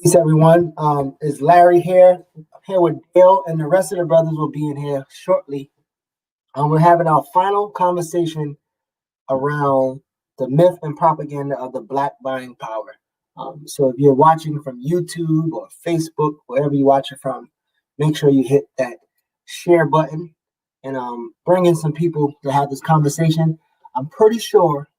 Peace, everyone. It's Larry here. I'm here with Dale, and the rest of the brothers will be in here shortly. We're having our final conversation around the myth and propaganda of the black buying power. So if you're watching from YouTube or Facebook, wherever you watch it from, make sure you hit that share button and bring in some people to have this conversation. I'm pretty sure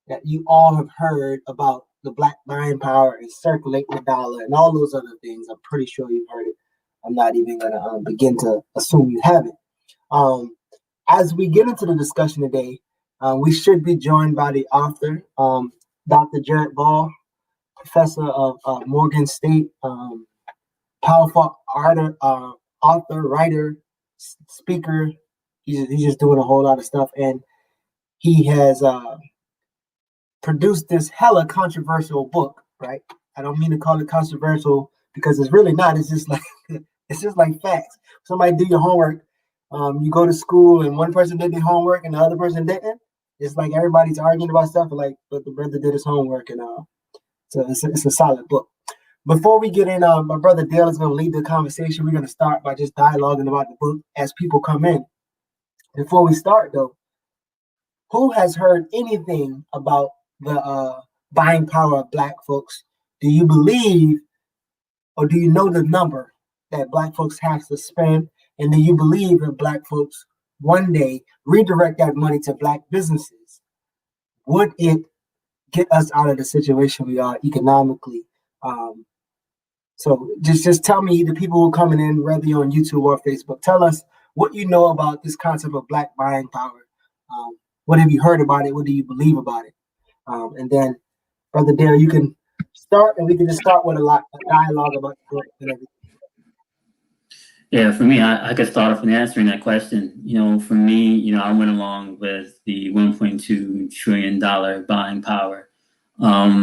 that you all have heard about the black buying power and circulating the dollar and all those other things. I'm pretty sure you've heard it. I'm not even going to begin to assume you haven't. As we get into the discussion today, we should be joined by the author, Dr. Jared Ball, professor of Morgan State, powerful author, writer, speaker. He's just doing a whole lot of stuff, and he has produced this hella controversial book, right? I don't mean to call it controversial because it's really not. It's just like facts. Somebody do your homework. You go to school and one person did their homework and the other person didn't. It's like everybody's arguing about stuff, but the brother did his homework, and so it's a solid book. Before we get in, my brother Dale is going to lead the conversation. We're going to start by just dialoguing about the book as people come in. Before we start, though, who has heard anything about the buying power of black folks? Do you believe, or do you know the number that black folks have to spend? And do you believe that black folks one day redirect that money to black businesses? Would it get us out of the situation we are economically? So just tell me, the people who are coming in, whether you're on YouTube or Facebook, tell us what you know about this concept of black buying power. What have you heard about it? What do you believe about it? And then, Brother Dale, you can start, and we can just start with a dialogue about the book and everything. Yeah, for me, I could start off in answering that question. For me, I went along with the $1.2 trillion buying power. I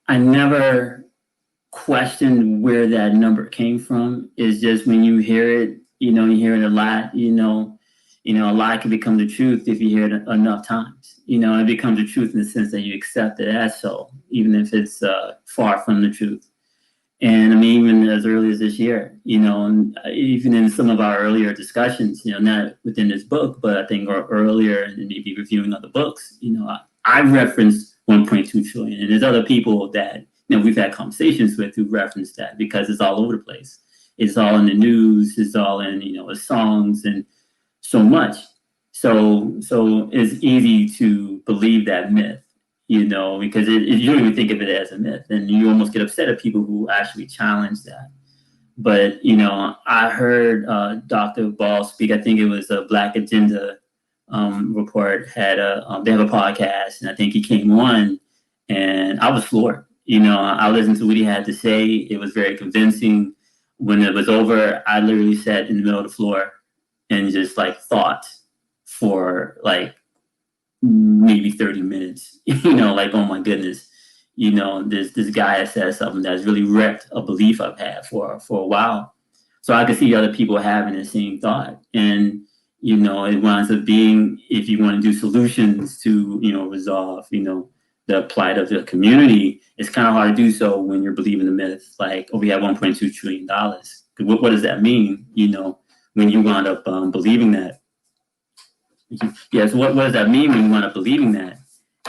never questioned where that number came from. It's just when you hear it, you hear it a lot, a lie can become the truth if you hear it enough times. It becomes the truth in the sense that you accept it as so, even if it's far from the truth. And I mean, even as early as this year, and even in some of our earlier discussions, not within this book, but I think earlier and maybe reviewing other books, I referenced 1.2 trillion, and there's other people that we've had conversations with who reference that because it's all over the place. It's all in the news. It's all in songs and so much. So it's easy to believe that myth. Because you don't even think of it as a myth, and you almost get upset at people who actually challenge that. But, I heard Dr. Ball speak. I think it was a Black Agenda report, they have a podcast, and I think he came on, and I was floored. I listened to what he had to say. It was very convincing. When it was over, I literally sat in the middle of the floor and just thought for maybe 30 minutes, oh my goodness, this guy has said something that's really wrecked a belief I've had for a while. So I could see other people having the same thought. And, it winds up being, if you want to do solutions to, resolve, the plight of the community, it's kind of hard to do so when you're believing the myth, we have $1.2 trillion. What does that mean, when you wind up believing that? Yeah, so what does that mean when you wind up believing that?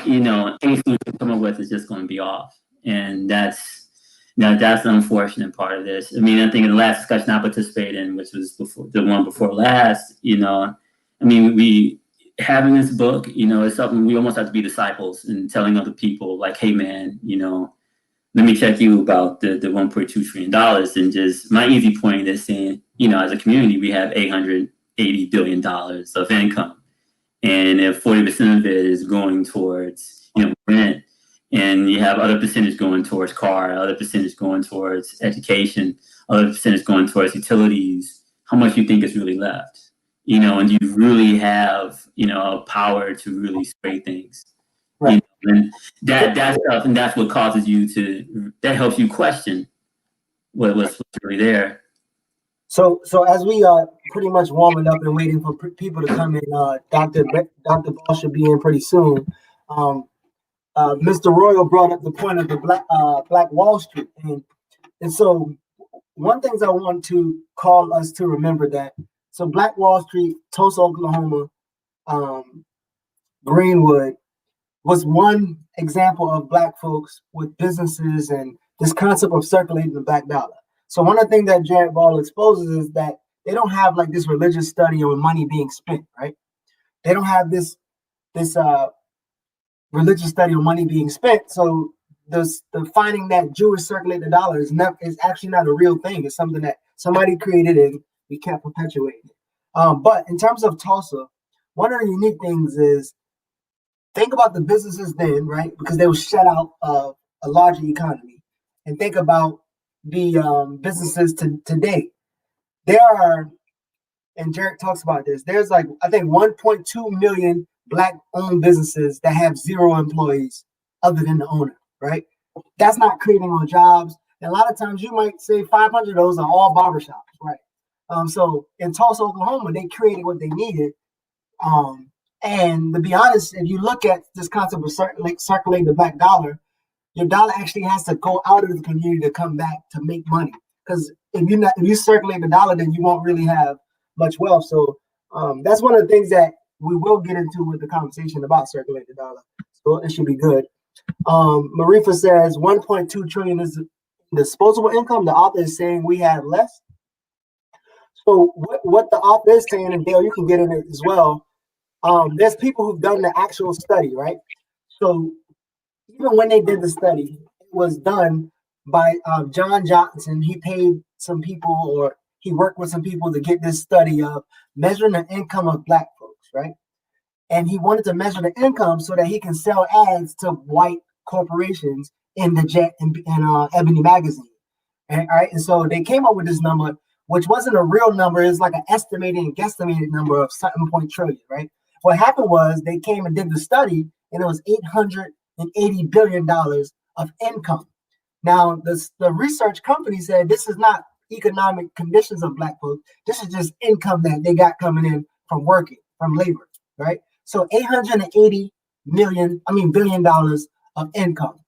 Anything you come up with is just going to be off. And that's the unfortunate part of this. I mean, I think in the last discussion I participated in, which was the one before last, we having this book, it's something we almost have to be disciples and telling other people hey, man, let me check you about the $1.2 trillion. And just my easy point is saying, as a community, we have $880 billion of income. And if 40% of it is going towards, rent, and you have other percentage going towards car, other percentage going towards education, other percentage going towards utilities, how much do you think is really left? And you really have, power to really sway things. Right. And that stuff, and that's what causes you that helps you question what's really there. So as we are pretty much warming up and waiting for people to come in, Dr. Ball should be in pretty soon. Mr. Royal brought up the point of the Black Wall Street, and so one thing I want to call us to remember that so Black Wall Street, Tulsa, Oklahoma, Greenwood was one example of Black folks with businesses and this concept of circulating the black dollar. So one of the things that Jared Ball exposes is that they don't have like this religious study on money being spent, right? They don't have this religious study on money being spent. So the finding that Jewish circulate the dollar is actually not a real thing. It's something that somebody created and we kept perpetuating it. But in terms of Tulsa, one of the unique things is think about the businesses then, right? Because they were shut out of a larger economy, and think about the businesses today. There are, and Jared talks about this. There's like I think 1.2 million Black-owned businesses that have 0 employees other than the owner, right? That's not creating more jobs. And a lot of times you might say 500 of those are all barbershops, right? So in Tulsa, Oklahoma, they created what they needed. And to be honest, if you look at this concept of circulating the black dollar, your dollar actually has to go out of the community to come back to make money. Because if you circulate the dollar, then you won't really have much wealth. So that's one of the things that we will get into with the conversation about circulating the dollar. So it should be good. Marifa says 1.2 trillion is disposable income. The author is saying we have less. So what the author is saying, and Dale, you can get in it as well. There's people who've done the actual study, right? So even when they did the study, it was done by John Johnson. He paid some people, or he worked with some people to get this study of measuring the income of Black folks, right? And he wanted to measure the income so that he can sell ads to white corporations in the Jet and Ebony magazine. And, all right, and so they came up with this number, which wasn't a real number. It's like an estimated and guesstimated number of something point trillion, right? What happened was they came and did the study, and it was $880 billion of income. Now, the research company said this is not economic conditions of Black folks. This is just income that they got coming in from working, from labor, right? So $880 billion dollars of income.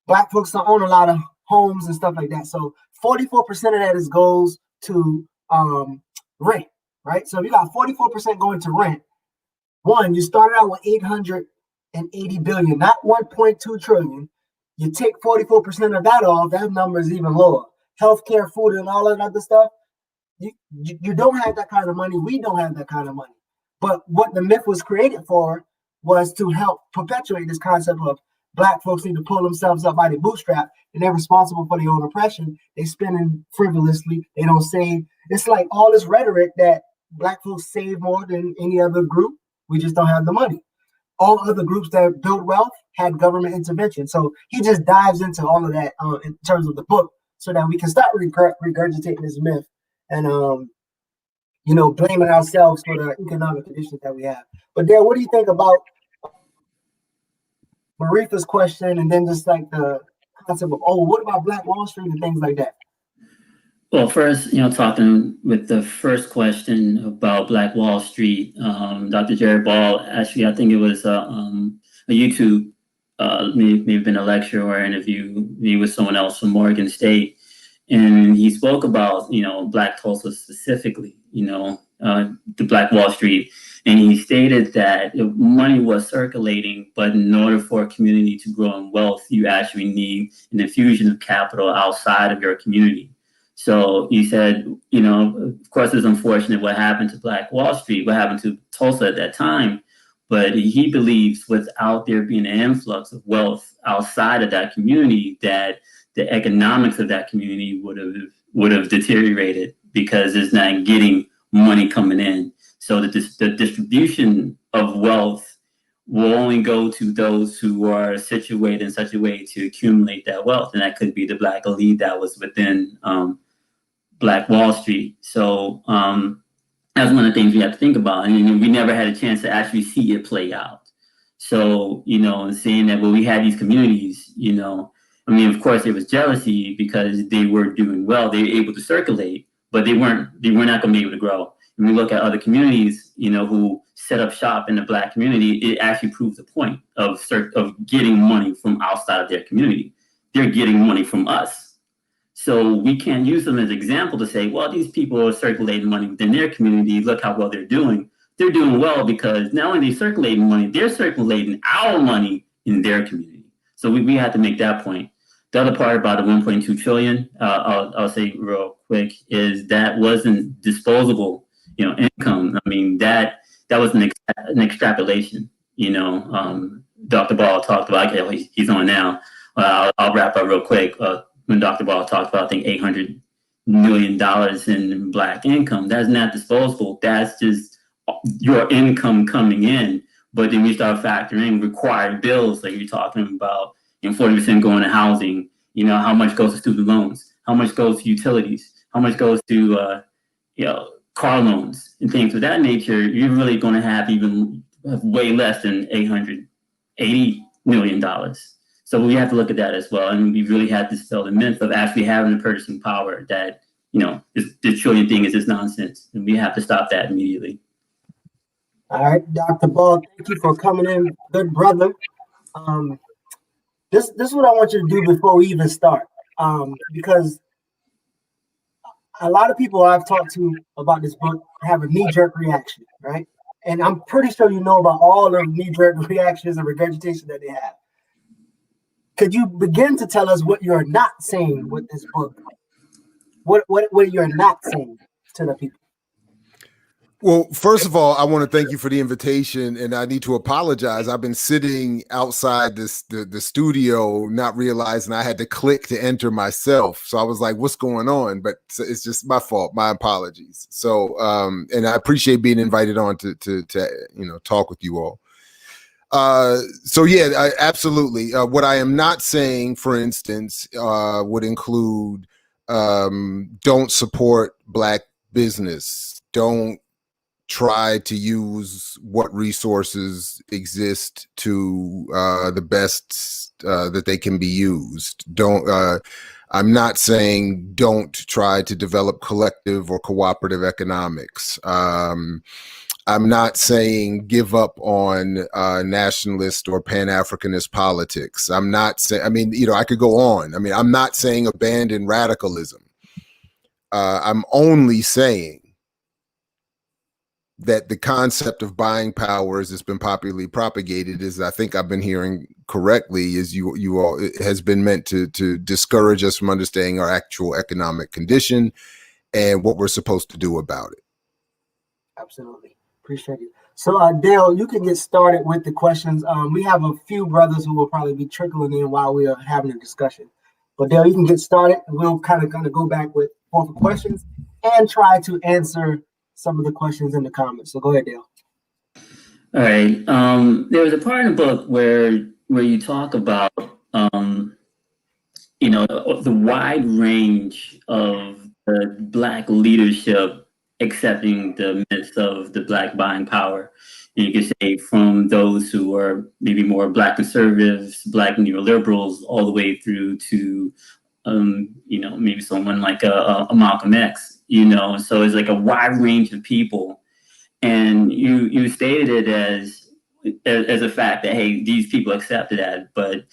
Black folks don't own a lot of homes and stuff like that. So 44% of that goes to rent, right? So if you got 44% going to rent, you started out with 880 billion, not 1.2 trillion. You take 44% of that off, that number is even lower. Healthcare, food, and all that other stuff. You don't have that kind of money. We don't have that kind of money. But what the myth was created for was to help perpetuate this concept of Black folks need to pull themselves up by the bootstrap, and they're responsible for their own oppression. They spending frivolously. They don't save. It's like all this rhetoric that Black folks save more than any other group. We just don't have the money. All other groups that build wealth had government intervention. So he just dives into all of that in terms of the book, so that we can start regurgitating this myth and blaming ourselves for the economic conditions that we have. But Dale, what do you think about Marifa's question, and then just like the concept of, what about Black Wall Street and things like that? Well, first, talking with the first question about Black Wall Street, Dr. Jared Ball, actually, I think it was a YouTube, maybe been a lecture or interview, maybe with someone else from Morgan State, and he spoke about, Black Tulsa specifically, the Black Wall Street, and he stated that money was circulating, but in order for a community to grow in wealth, you actually need an infusion of capital outside of your community. So he said, of course, it's unfortunate what happened to Black Wall Street, what happened to Tulsa at that time, but he believes without there being an influx of wealth outside of that community, that the economics of that community would have deteriorated because it's not getting money coming in. So the distribution of wealth will only go to those who are situated in such a way to accumulate that wealth, and that could be the Black elite that was within Black Wall Street. So that's one of the things we have to think about, and we never had a chance to actually see it play out. So seeing that when we had these communities, of course there was jealousy because they were doing well, they were able to circulate, but they were not going to be able to grow. When we look at other communities, who set up shop in the Black community, it actually proves the point of getting money from outside of their community. They're getting money from us. So we can't use them as an example to say, well, these people are circulating money within their community. Look how well they're doing. They're doing well because not only are they circulating money, they're circulating our money in their community. So we have to make that point. The other part about the 1.2 trillion, I'll say real quick, is that wasn't disposable, income. I mean, that was an extrapolation. Dr. Ball talked about. Okay, he's on now. I'll wrap up real quick. When Dr. Ball talked about, I think $800 million in Black income, that's not disposable. That's just your income coming in. But then we start factoring required bills, like you're talking about, 40% going to housing. How much goes to student loans? How much goes to utilities? How much goes to car loans and things of that nature? You're really going to have way less than $880 million. So we have to look at that as well, and we really have to dispel the myth of actually having the purchasing power that the trillion thing is just nonsense, and we have to stop that immediately. All right, Dr. Ball, thank you for coming in, good brother. This is what I want you to do before we even start, because a lot of people I've talked to about this book have a knee-jerk reaction, right? And I'm pretty sure you know about all the knee-jerk reactions and regurgitation that they have. Could you begin to tell us what you're not saying with this book? What you're not saying to the people? Well, first of all, I want to thank you for the invitation, and I need to apologize. I've been sitting outside the studio, not realizing I had to click to enter myself. So I was like, "What's going on?" But it's just my fault. My apologies. So, and I appreciate being invited on to talk with you all. So yeah, absolutely. What I am not saying, for instance, would include don't support Black business. Don't try to use what resources exist to the best that they can be used. I'm not saying don't try to develop collective or cooperative economics. I'm not saying give up on nationalist or Pan-Africanist politics. I'm not saying, I could go on. I'm not saying abandon radicalism. I'm only saying that the concept of buying power, as it's been popularly propagated, is, I think I've been hearing correctly, is you all, it has been meant to discourage us from understanding our actual economic condition and what we're supposed to do about it. Absolutely. Appreciate it. So Dale, you can get started with the questions. We have a few brothers who will probably be trickling in while we are having a discussion. But Dale, you can get started. We'll kind of go back with both the questions and try to answer some of the questions in the comments. So go ahead, Dale. All right. There was a part in the book where you talk about the wide range of the Black leadership accepting the myths of the Black buying power. And you could say from those who are maybe more Black conservatives, Black neoliberals, all the way through to maybe someone like a Malcolm X. So it's like a wide range of people, and you stated it as a fact that, hey, these people accepted that. But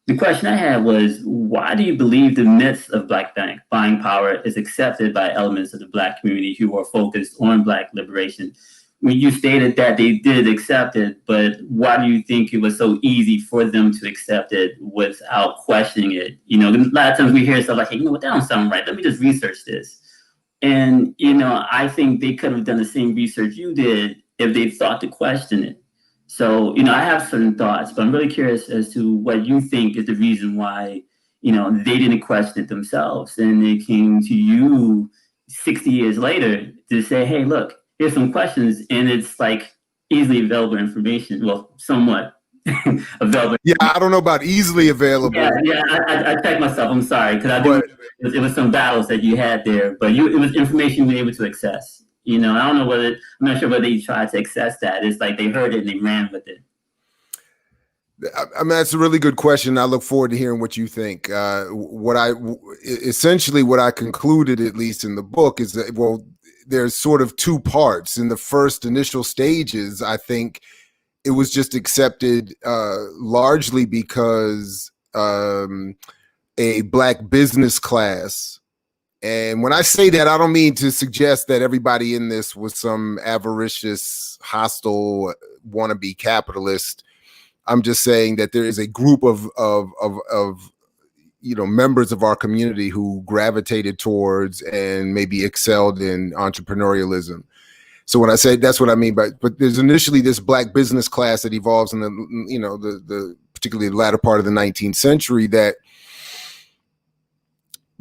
the question I had was, why do you believe the myths of Black buying power is accepted by elements of the Black community who are focused on Black liberation? You stated that they did accept it, but why do you think it was so easy for them to accept it without questioning it? A lot of times we hear stuff like, hey, that don't sound right. Let me just research this. And, I think they could have done the same research you did if they thought to question it. So, I have certain thoughts, but I'm really curious as to what you think is the reason why, they didn't question it themselves. And they came to you 60 years later to say, hey, look, here's some questions. And it's like easily available information. Well, somewhat available. Yeah, I don't know about easily available. Yeah, I checked myself. I'm sorry, because it was some battles that you had there, but it was information you were able to access. I don't know I'm not sure whether you tried to access that. It's like they heard it and they ran with it. I mean, that's a really good question. I look forward to hearing what you think. Essentially what I concluded, at least in the book, is that, well, there's sort of two parts. In the first initial stages, I think it was just accepted largely because a Black business class. And when I say that, I don't mean to suggest that everybody in this was some avaricious, hostile, wannabe capitalist. I'm just saying that there is a group of members of our community who gravitated towards and maybe excelled in entrepreneurialism. So when I say, that's what I mean by, but there's initially this Black business class that evolves in the particularly the latter part of the 19th century that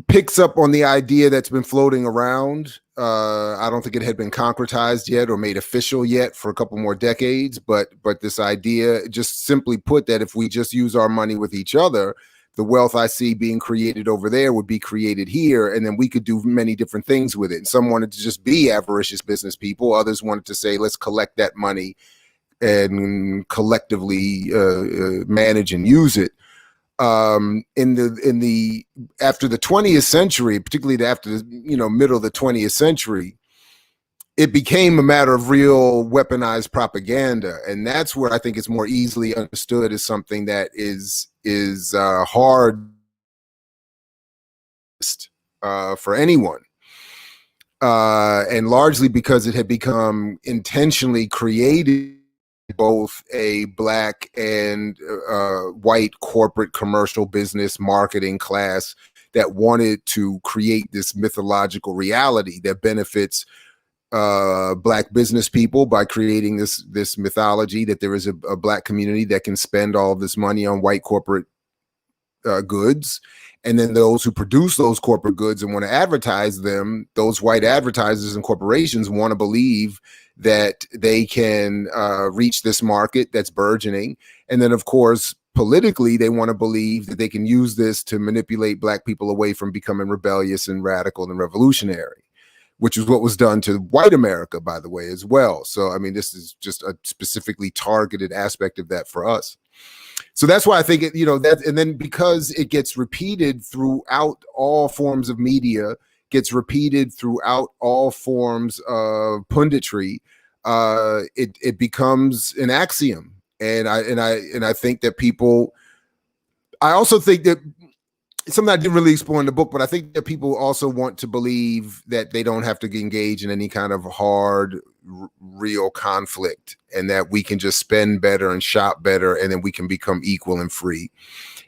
picks up on the idea that's been floating around. I don't think it had been concretized yet or made official yet for a couple more decades, but this idea, just simply put, that if we just use our money with each other, the wealth I see being created over there would be created here, and then we could do many different things with it. And some wanted to just be avaricious business people. Others wanted to say, let's collect that money and collectively manage and use it. In the after the 20th century, particularly after the middle of the 20th century, it became a matter of real weaponized propaganda, and that's where I think it's more easily understood as something that is hard for anyone, and largely because it had become intentionally created both a Black and white corporate commercial business marketing class that wanted to create this mythological reality that benefits Black business people by creating this mythology that there is a Black community that can spend all of this money on white corporate goods. And then those who produce those corporate goods and want to advertise them, those white advertisers and corporations want to believe that they can reach this market that's burgeoning. And then, of course, politically, they want to believe that they can use this to manipulate Black people away from becoming rebellious and radical and revolutionary, which is what was done to white America, by the way, as well. So, I mean, this is just a specifically targeted aspect of that for us. So that's why I think it, that, and then because it gets repeated throughout all forms of media, gets repeated throughout all forms of punditry, it becomes an axiom. And I think that people, I also think that something I didn't really explore in the book, but I think that people also want to believe that they don't have to engage in any kind of hard, real conflict, and that we can just spend better and shop better, and then we can become equal and free.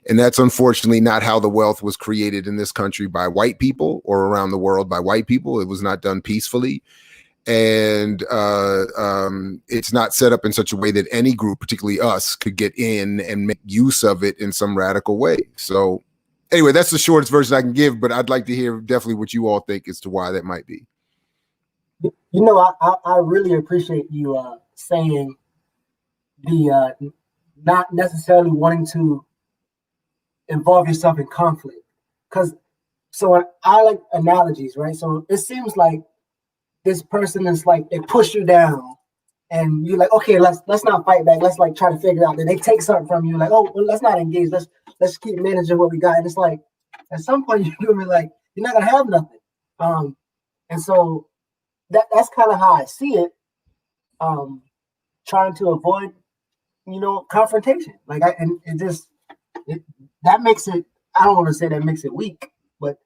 And that's unfortunately not how the wealth was created in this country by white people, or around the world by white people. It was not done peacefully. And it's not set up in such a way that any group, particularly us, could get in and make use of it in some radical way. So anyway, that's the shortest version I can give, but I'd like to hear definitely what you all think as to why that might be. I really appreciate you saying the not necessarily wanting to involve yourself in conflict, because so I like analogies, right? So it seems like this person is like, they push you down, and you're like, okay, let's not fight back. Let's like try to figure it out. Then they take something from you, like, oh, well, let's not engage. Let's keep managing what we got. And it's like, at some point you're gonna be like, you're not gonna have nothing. And so that's kind of how I see it. Trying to avoid, confrontation. Like that makes it. I don't want to say that makes it weak, but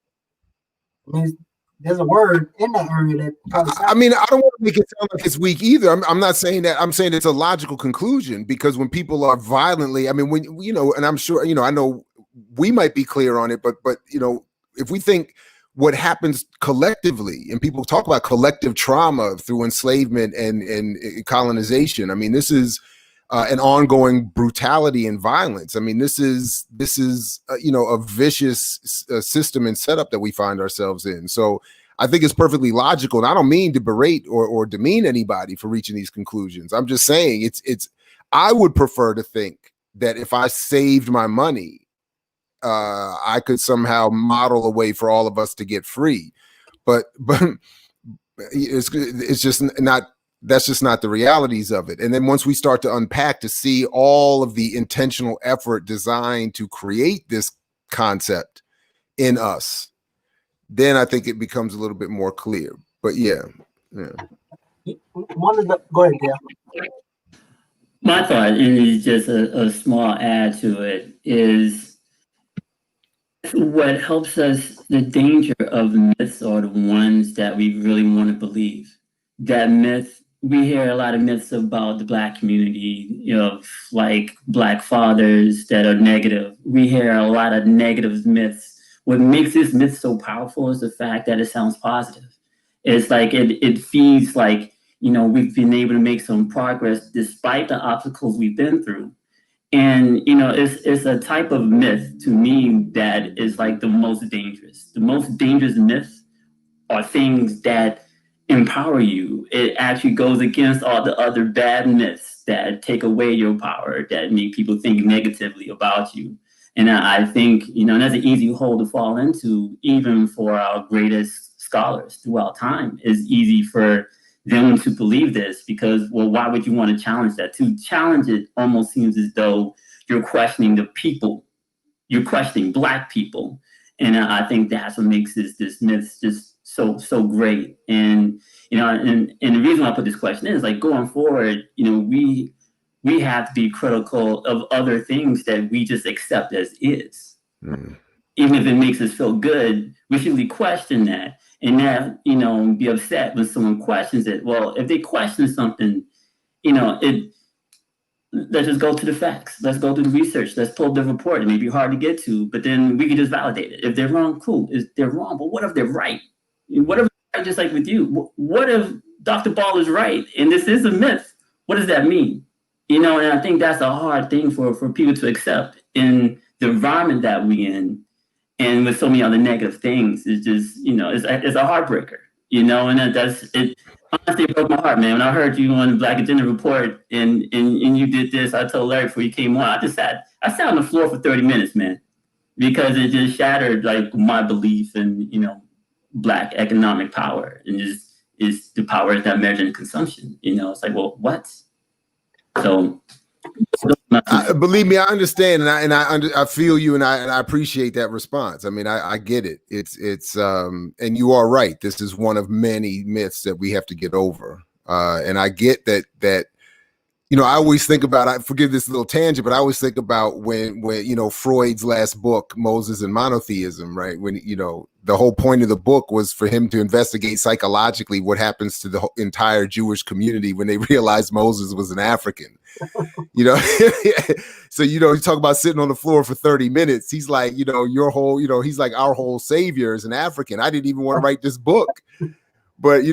I mean, there's a word in that area that probably sounds. I mean, I don't want to make it sound like it's weak either. I'm not saying that. I'm saying it's a logical conclusion, because when people are violently, I mean, when and I'm sure I know we might be clear on it, but if we think what happens collectively, and people talk about collective trauma through enslavement and colonization, I mean, this is an ongoing brutality and violence. I mean, this is a vicious system and setup that we find ourselves in. So I think it's perfectly logical, and I don't mean to berate or demean anybody for reaching these conclusions. I'm just saying it's. I would prefer to think that if I saved my money, I could somehow model a way for all of us to get free, but it's just not That's just not the realities of it. And then once we start to unpack to see all of the intentional effort designed to create this concept in us, then I think it becomes a little bit more clear. But yeah. Go ahead, Dale. My thought, and it's just a small add to it, is what helps us, the danger of myths are the ones that we really want to believe. That myth, we hear a lot of myths about the Black community, like Black fathers that are negative. We hear a lot of negative myths. What makes this myth so powerful is the fact that it sounds positive. It's like it feeds like, we've been able to make some progress despite the obstacles we've been through. And, it's a type of myth to me that is like the most dangerous. The most dangerous myths are things that empower you. It actually goes against all the other bad myths that take away your power, that make people think negatively about you. And I think, that's an easy hole to fall into, even for our greatest scholars throughout time. It's easy for them to believe this because, well, why would you want to challenge that? To challenge it almost seems as though you're questioning the people. You're questioning Black people. And I think that's what makes this myth just so great. And, and the reason why I put this question is like going forward, we have to be critical of other things that we just accept as is. Mm. Even if it makes us feel good, we should really question that. And not, be upset when someone questions it. Well, if they question something, let's just go to the facts. Let's go to the research. Let's pull the report. It may be hard to get to, but then we can just validate it. If they're wrong, cool. If they're wrong, but what if they're right? What if, just like with you, what if Dr. Ball is right and this is a myth? What does that mean? And I think that's a hard thing for people to accept in the environment that we're in. And with so many other negative things, it's just, it's a heartbreaker, and that's it. Honestly, it broke my heart, man. When I heard you on the Black Agenda Report and you did this, I told Larry before you came on, I sat on the floor for 30 minutes, man, because it just shattered like my belief in, Black economic power and just is the power that measured in consumption. It's like, well, what? So. Believe me, I understand, and I feel you, and I appreciate that response. I mean, I get it. It's and you are right. This is one of many myths that we have to get over. And I get that. I always think about. I forgive this little tangent, but I always think about when Freud's last book, Moses and Monotheism, right? When the whole point of the book was for him to investigate psychologically what happens to the entire Jewish community when they realized Moses was an African. So you talk about sitting on the floor for 30 minutes. He's like, your whole, he's like our whole savior is an African. I didn't even want to write this book, but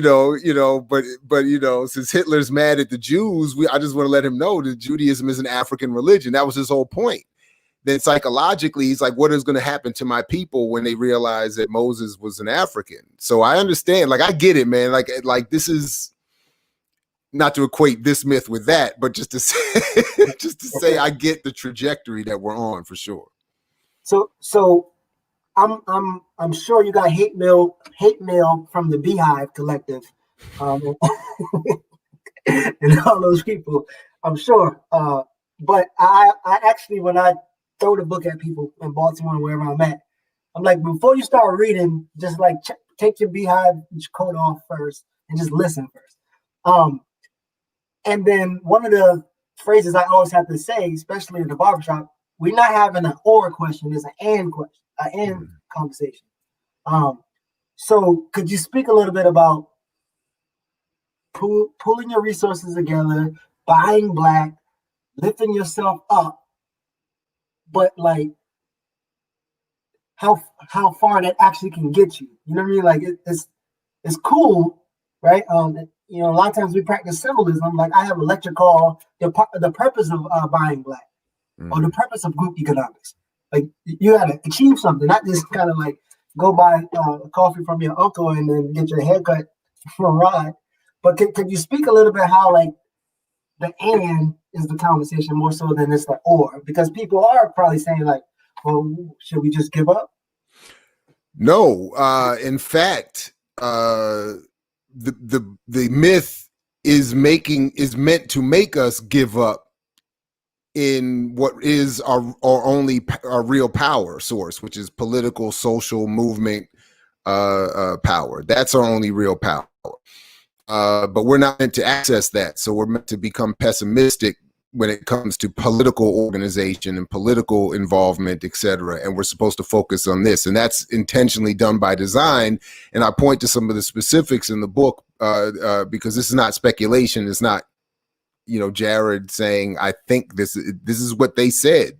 since Hitler's mad at the Jews, I just want to let him know that Judaism is an African religion. That was his whole point. Then psychologically, he's like, what is going to happen to my people when they realize that Moses was an African? So I understand, like, I get it, man. Like this is. Not to equate this myth with that, but just to say, I get the trajectory that we're on for sure. So I'm sure you got hate mail from the Beehive Collective, and all those people. I'm sure, but I actually, when I throw the book at people in Baltimore and wherever I'm at, I'm like, before you start reading, just like take your Beehive coat off first and just listen first. And then one of the phrases I always have to say, especially in the barbershop, we're not having an or question, it's an and question, an and conversation. So could you speak a little bit about pulling your resources together, buying Black, lifting yourself up, but like how far that actually can get you? You know what I mean? Like it's cool, right? A lot of times we practice symbolism. Like I have a lecture called the purpose of buying Black, or the purpose of group economics. Like you got to achieve something, not just kind of like go buy coffee from your uncle and then get your haircut from Rod. But can you speak a little bit how like the and is the conversation more so than it's the or? Because people are probably saying like, well, should we just give up? No, in fact, the myth is meant to make us give up in what is our real power source, which is political, social movement power. That's our only real power. But we're not meant to access that. So we're meant to become pessimistic when it comes to political organization and political involvement, et cetera. And we're supposed to focus on this. And that's intentionally done by design. And I point to some of the specifics in the book because this is not speculation. It's not, Jared saying, I think this is what they said.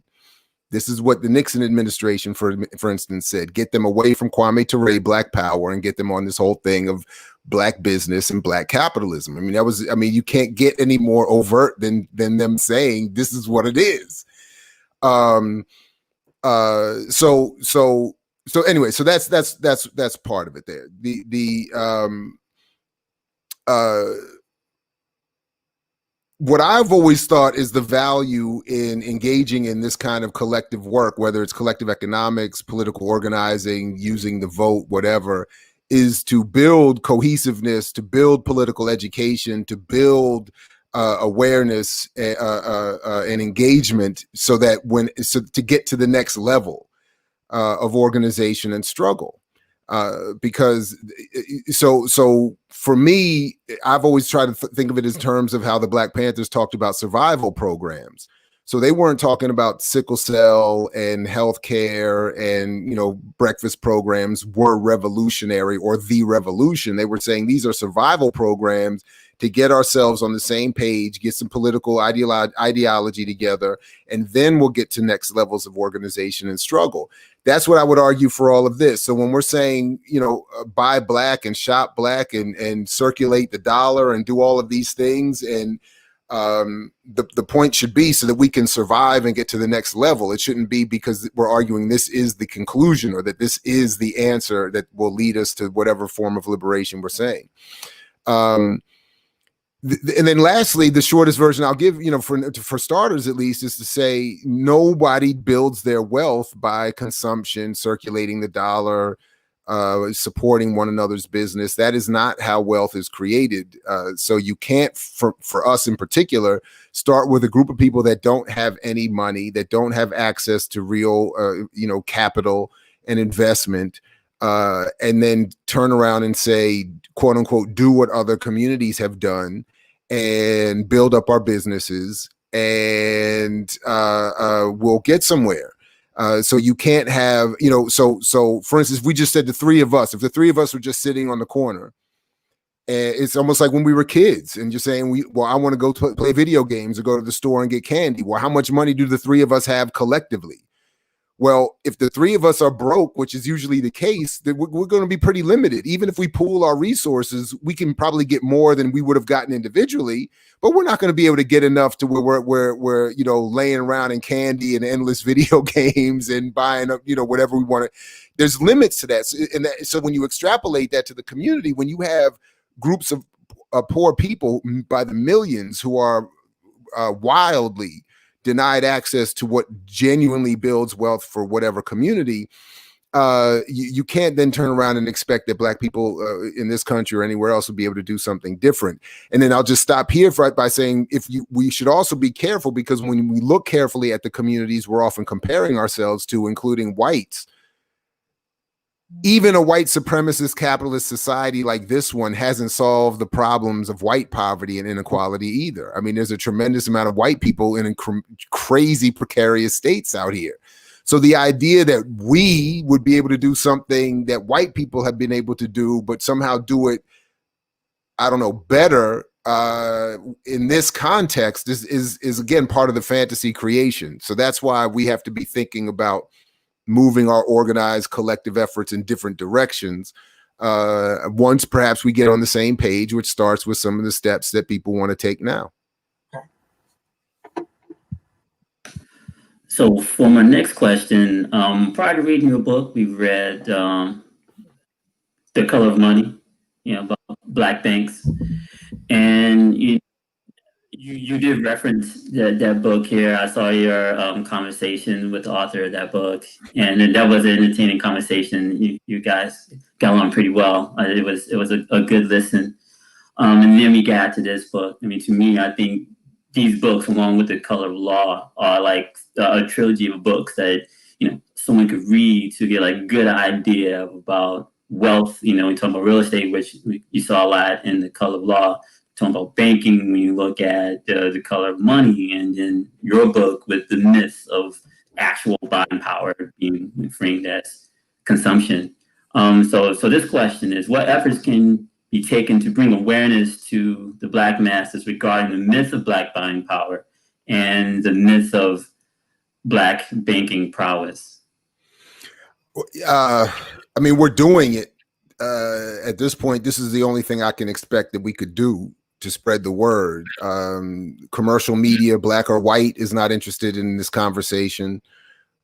This is what the Nixon administration, for instance, said. Get them away from Kwame Ture, Black Power, and get them on this whole thing of Black business and Black capitalism. You can't get any more overt than them saying this is what it is. So anyway, so that's part of it there. What I've always thought is the value in engaging in this kind of collective work, whether it's collective economics, political organizing, using the vote, whatever, is to build cohesiveness, to build political education, to build awareness and engagement, so that to get to the next level of organization and struggle. Because for me, I've always tried to think of it in terms of how the Black Panthers talked about survival programs. So they weren't talking about sickle cell and healthcare and, breakfast programs were revolutionary or the revolution. They were saying these are survival programs to get ourselves on the same page, get some political ideology together, and then we'll get to next levels of organization and struggle. That's what I would argue for all of this. So when we're saying, buy Black and shop Black and circulate the dollar and do all of these things, and the point should be so that we can survive and get to the next level. It shouldn't be because we're arguing this is the conclusion or that this is the answer that will lead us to whatever form of liberation we're saying. And then lastly, the shortest version I'll give, for starters at least, is to say nobody builds their wealth by consumption, circulating the dollar, supporting one another's business. That is not how wealth is created. So you can't, for us in particular, start with a group of people that don't have any money, that don't have access to real, capital and investment, and then turn around and say, quote unquote, do what other communities have done and build up our businesses, and we'll get somewhere. So you can't have, so for instance, we just said if the three of us were just sitting on the corner, and it's almost like when we were kids and you're saying, I want to go play video games or go to the store and get candy. Well, how much money do the three of us have collectively? Well, if the three of us are broke, which is usually the case, then we're going to be pretty limited. Even if we pool our resources, we can probably get more than we would have gotten individually, but we're not going to be able to get enough to where we're laying around in candy and endless video games and buying up, whatever we want to. There's limits to that. So when you extrapolate that to the community, when you have groups of poor people by the millions who are wildly denied access to what genuinely builds wealth for whatever community, you can't then turn around and expect that Black people in this country or anywhere else will be able to do something different. And then I'll just stop here by saying we should also be careful, because when we look carefully at the communities we're often comparing ourselves to, including whites, even a white supremacist capitalist society like this one hasn't solved the problems of white poverty and inequality either. I mean, there's a tremendous amount of white people in crazy precarious states out here. So the idea that we would be able to do something that white people have been able to do, but somehow do it, I don't know, better in this context is again part of the fantasy creation. So that's why we have to be thinking about moving our organized collective efforts in different directions. Once perhaps we get on the same page, which starts with some of the steps that people want to take now. So for my next question, prior to reading your book, we've read The Color of Money, about Black banks. And you did reference that book here. I saw your conversation with the author of that book, and that was an entertaining conversation. You guys got along pretty well. It was a good listen. And then we got to this book. I mean, to me, I think these books, along with The Color of Law, are like a trilogy of books that, someone could read to get like a good idea about wealth. We talk about real estate, which you saw a lot in The Color of Law. Talking about banking, when you look at The Color of Money, and then your book with the myths of actual buying power being framed as consumption. So this question is, what efforts can be taken to bring awareness to the Black masses regarding the myth of Black buying power and the myth of Black banking prowess? I mean, we're doing it. At this point, this is the only thing I can expect that we could do to spread the word. Commercial media, Black or white, is not interested in this conversation.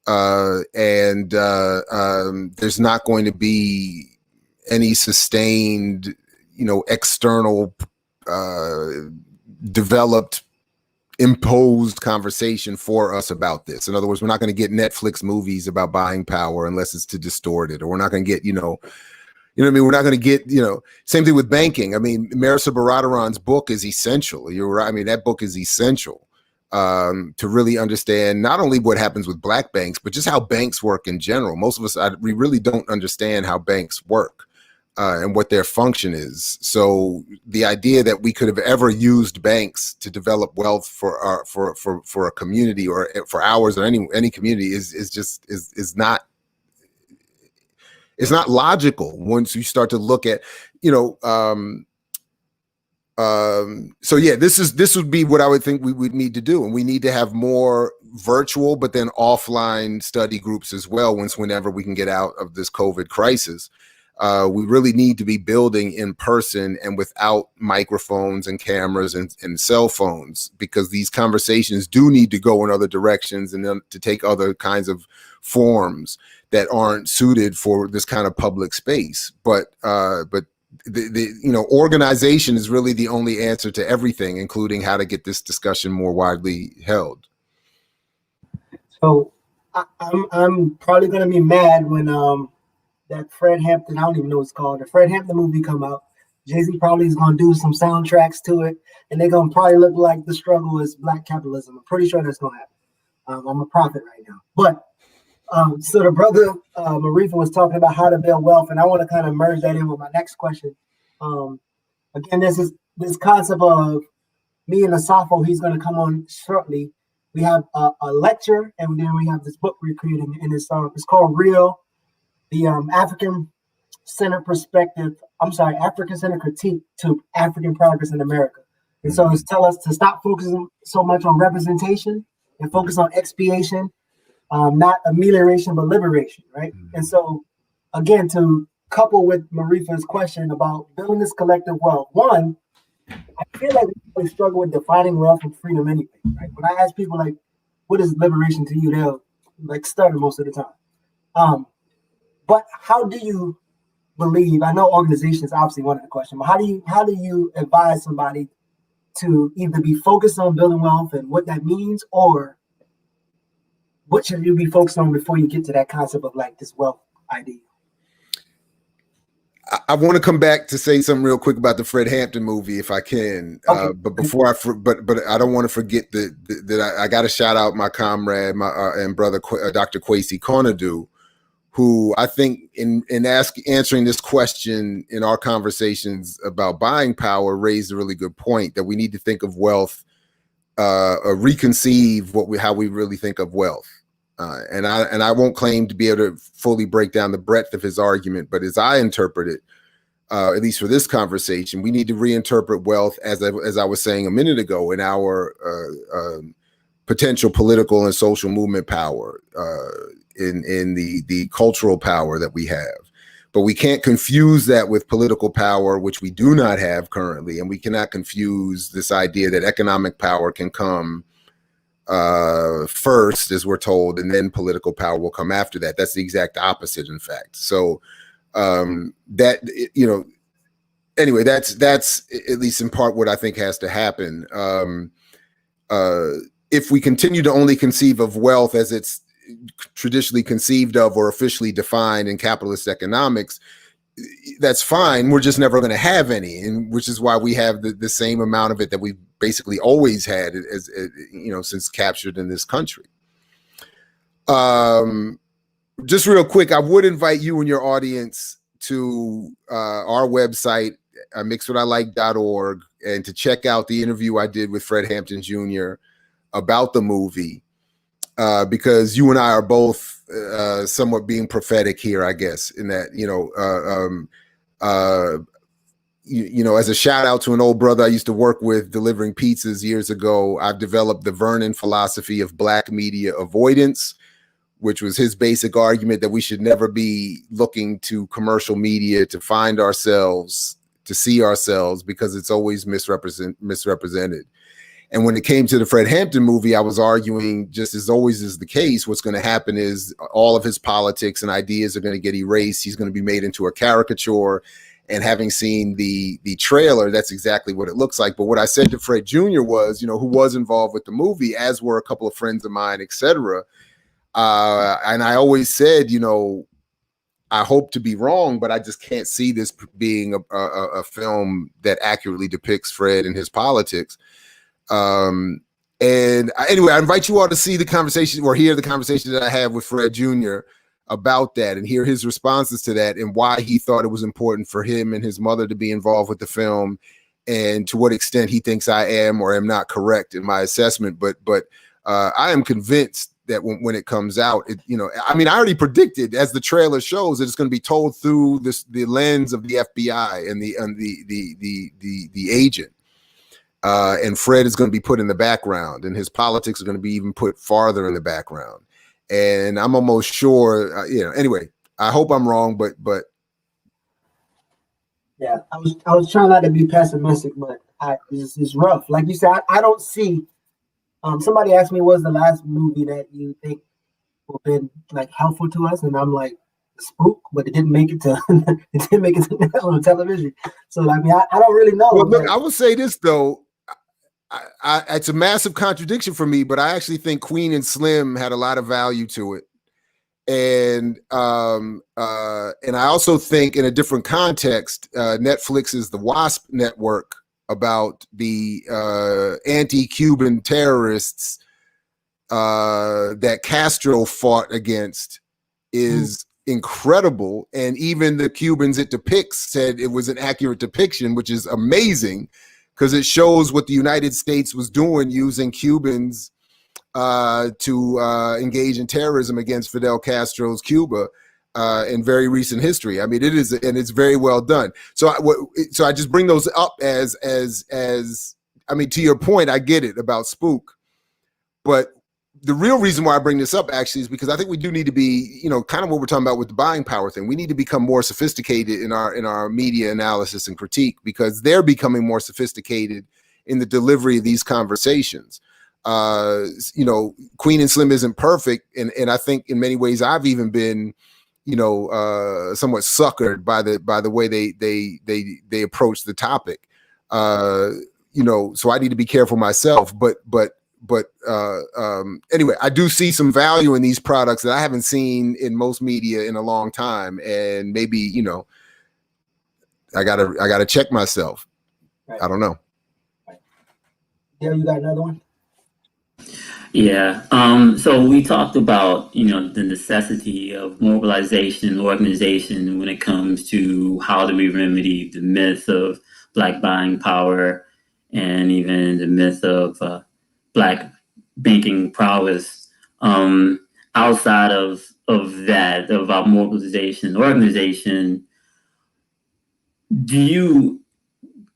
And there's not going to be any sustained, external, developed, imposed conversation for us about this. In other words, we're not going to get Netflix movies about buying power unless it's to distort it, or we're not going to get, what I mean? We're not going to get, same thing with banking. I mean, Marisa Baradaran's book is essential. You're right. I mean, that book is essential to really understand not only what happens with Black banks, but just how banks work in general. Most of us, we really don't understand how banks work and what their function is. So the idea that we could have ever used banks to develop wealth for a community, or for ours, or any community is not. It's not logical once you start to look at, so yeah, this would be what I would think we would need to do. And we need to have more virtual, but then offline study groups as well, whenever we can get out of this COVID crisis. We really need to be building in person and without microphones and cameras and cell phones, because these conversations do need to go in other directions and then to take other kinds of forms that aren't suited for this kind of public space. But the organization is really the only answer to everything, including how to get this discussion more widely held. So I'm probably gonna be mad when that Fred Hampton, I don't even know what it's called, the Fred Hampton movie come out. Jay-Z probably is gonna do some soundtracks to it, and they're gonna probably look like the struggle is Black capitalism. I'm pretty sure that's gonna happen. I'm a prophet right now. But so the brother Marifa was talking about how to build wealth, and I want to kind of merge that in with my next question. Again, this concept of me and Asafo, he's going to come on shortly. We have a lecture, and then we have this book we're creating, and it's called Real, the African-centered perspective. I'm sorry, African-centered critique to African progress in America. And so it's tell us to stop focusing so much on representation and focus on expiation. Not amelioration, but liberation, right? Mm-hmm. And so, again, to couple with Marifa's question about building this collective wealth, one, I feel like we struggle with defining wealth and freedom anyway, right? When I ask people, like, what is liberation to you, they'll, like, stutter most of the time. But how do you believe, I know organization is obviously one of the questions, but how do you advise somebody to either be focused on building wealth and what that means, or what should you be focused on before you get to that concept of like this wealth idea? I want to come back to say something real quick about the Fred Hampton movie, if I can. Okay. But before but I don't want to forget that I got to shout out my comrade, and brother, Dr. Kwesi Konadu, who I think in answering this question in our conversations about buying power raised a really good point, that we need to think of wealth, reconceive how we really think of wealth. And I won't claim to be able to fully break down the breadth of his argument, but as I interpret it, at least for this conversation, we need to reinterpret wealth, as I was saying a minute ago, in our potential political and social movement power, in the cultural power that we have. But we can't confuse that with political power, which we do not have currently, and we cannot confuse this idea that economic power can come first, as we're told, and then political power will come after that. That's the exact opposite, in fact. So anyway, that's at least in part what I think has to happen. If we continue to only conceive of wealth as it's traditionally conceived of or officially defined in capitalist economics, that's fine. We're just never going to have any, and which is why we have the same amount of it that we've basically always had, as since captured in this country. Just real quick, I would invite you and your audience to our website, mixwhatilike.org, and to check out the interview I did with Fred Hampton Jr. about the movie, because you and I are both somewhat being prophetic here, I guess, in that, as a shout out to an old brother I used to work with delivering pizzas years ago, I've developed the Vernon philosophy of Black media avoidance, which was his basic argument that we should never be looking to commercial media to find ourselves, to see ourselves, because it's always misrepresented. And when it came to the Fred Hampton movie, I was arguing, just as always is the case, what's going to happen is all of his politics and ideas are going to get erased. He's going to be made into a caricature. And having seen the trailer, that's exactly what it looks like. But what I said to Fred Jr. was, who was involved with the movie, as were a couple of friends of mine, etc. And I always said, I hope to be wrong, but I just can't see this being a film that accurately depicts Fred and his politics. Anyway, I invite you all to see the conversation or hear the conversation that I had with Fred Jr. about that and hear his responses to that and why he thought it was important for him and his mother to be involved with the film, and to what extent he thinks I am or am not correct in my assessment. But I am convinced that when it comes out, I already predicted, as the trailer shows, that it's going to be told through the lens of the FBI and the agent. And Fred is going to be put in the background, and his politics are going to be even put farther in the background. And I'm almost sure, anyway, I hope I'm wrong, but yeah, I was trying not to be pessimistic, but it's rough. Like you said, I don't see. Somebody asked me, "What's the last movie that you think will been like helpful to us?" And I'm like, Spook, but it didn't make it to on television. So I don't really know. Well, look, I will say this though. It's a massive contradiction for me, but I actually think Queen and Slim had a lot of value to it. And I also think, in a different context, Netflix's The Wasp Network, about the anti-Cuban terrorists that Castro fought against, is incredible. And even the Cubans it depicts said it was an accurate depiction, which is amazing, because it shows what the United States was doing, using Cubans to engage in terrorism against Fidel Castro's Cuba in very recent history. It is, and it's very well done. So I just bring those up as to your point, I get it about Spook, but the real reason why I bring this up actually is because I think we do need to be, kind of what we're talking about with the buying power thing. We need to become more sophisticated in our media analysis and critique, because they're becoming more sophisticated in the delivery of these conversations. Queen and Slim isn't perfect, and I think in many ways I've even been, somewhat suckered by the way they approach the topic. So I need to be careful myself. But anyway, I do see some value in these products that I haven't seen in most media in a long time, and maybe I gotta check myself. Right. I don't know. Yeah, you got another one? Yeah. So we talked about, the necessity of mobilization and organization when it comes to how do we remedy the myth of Black buying power, and even the myth of Black banking prowess. Outside of that, about mobilization and organization,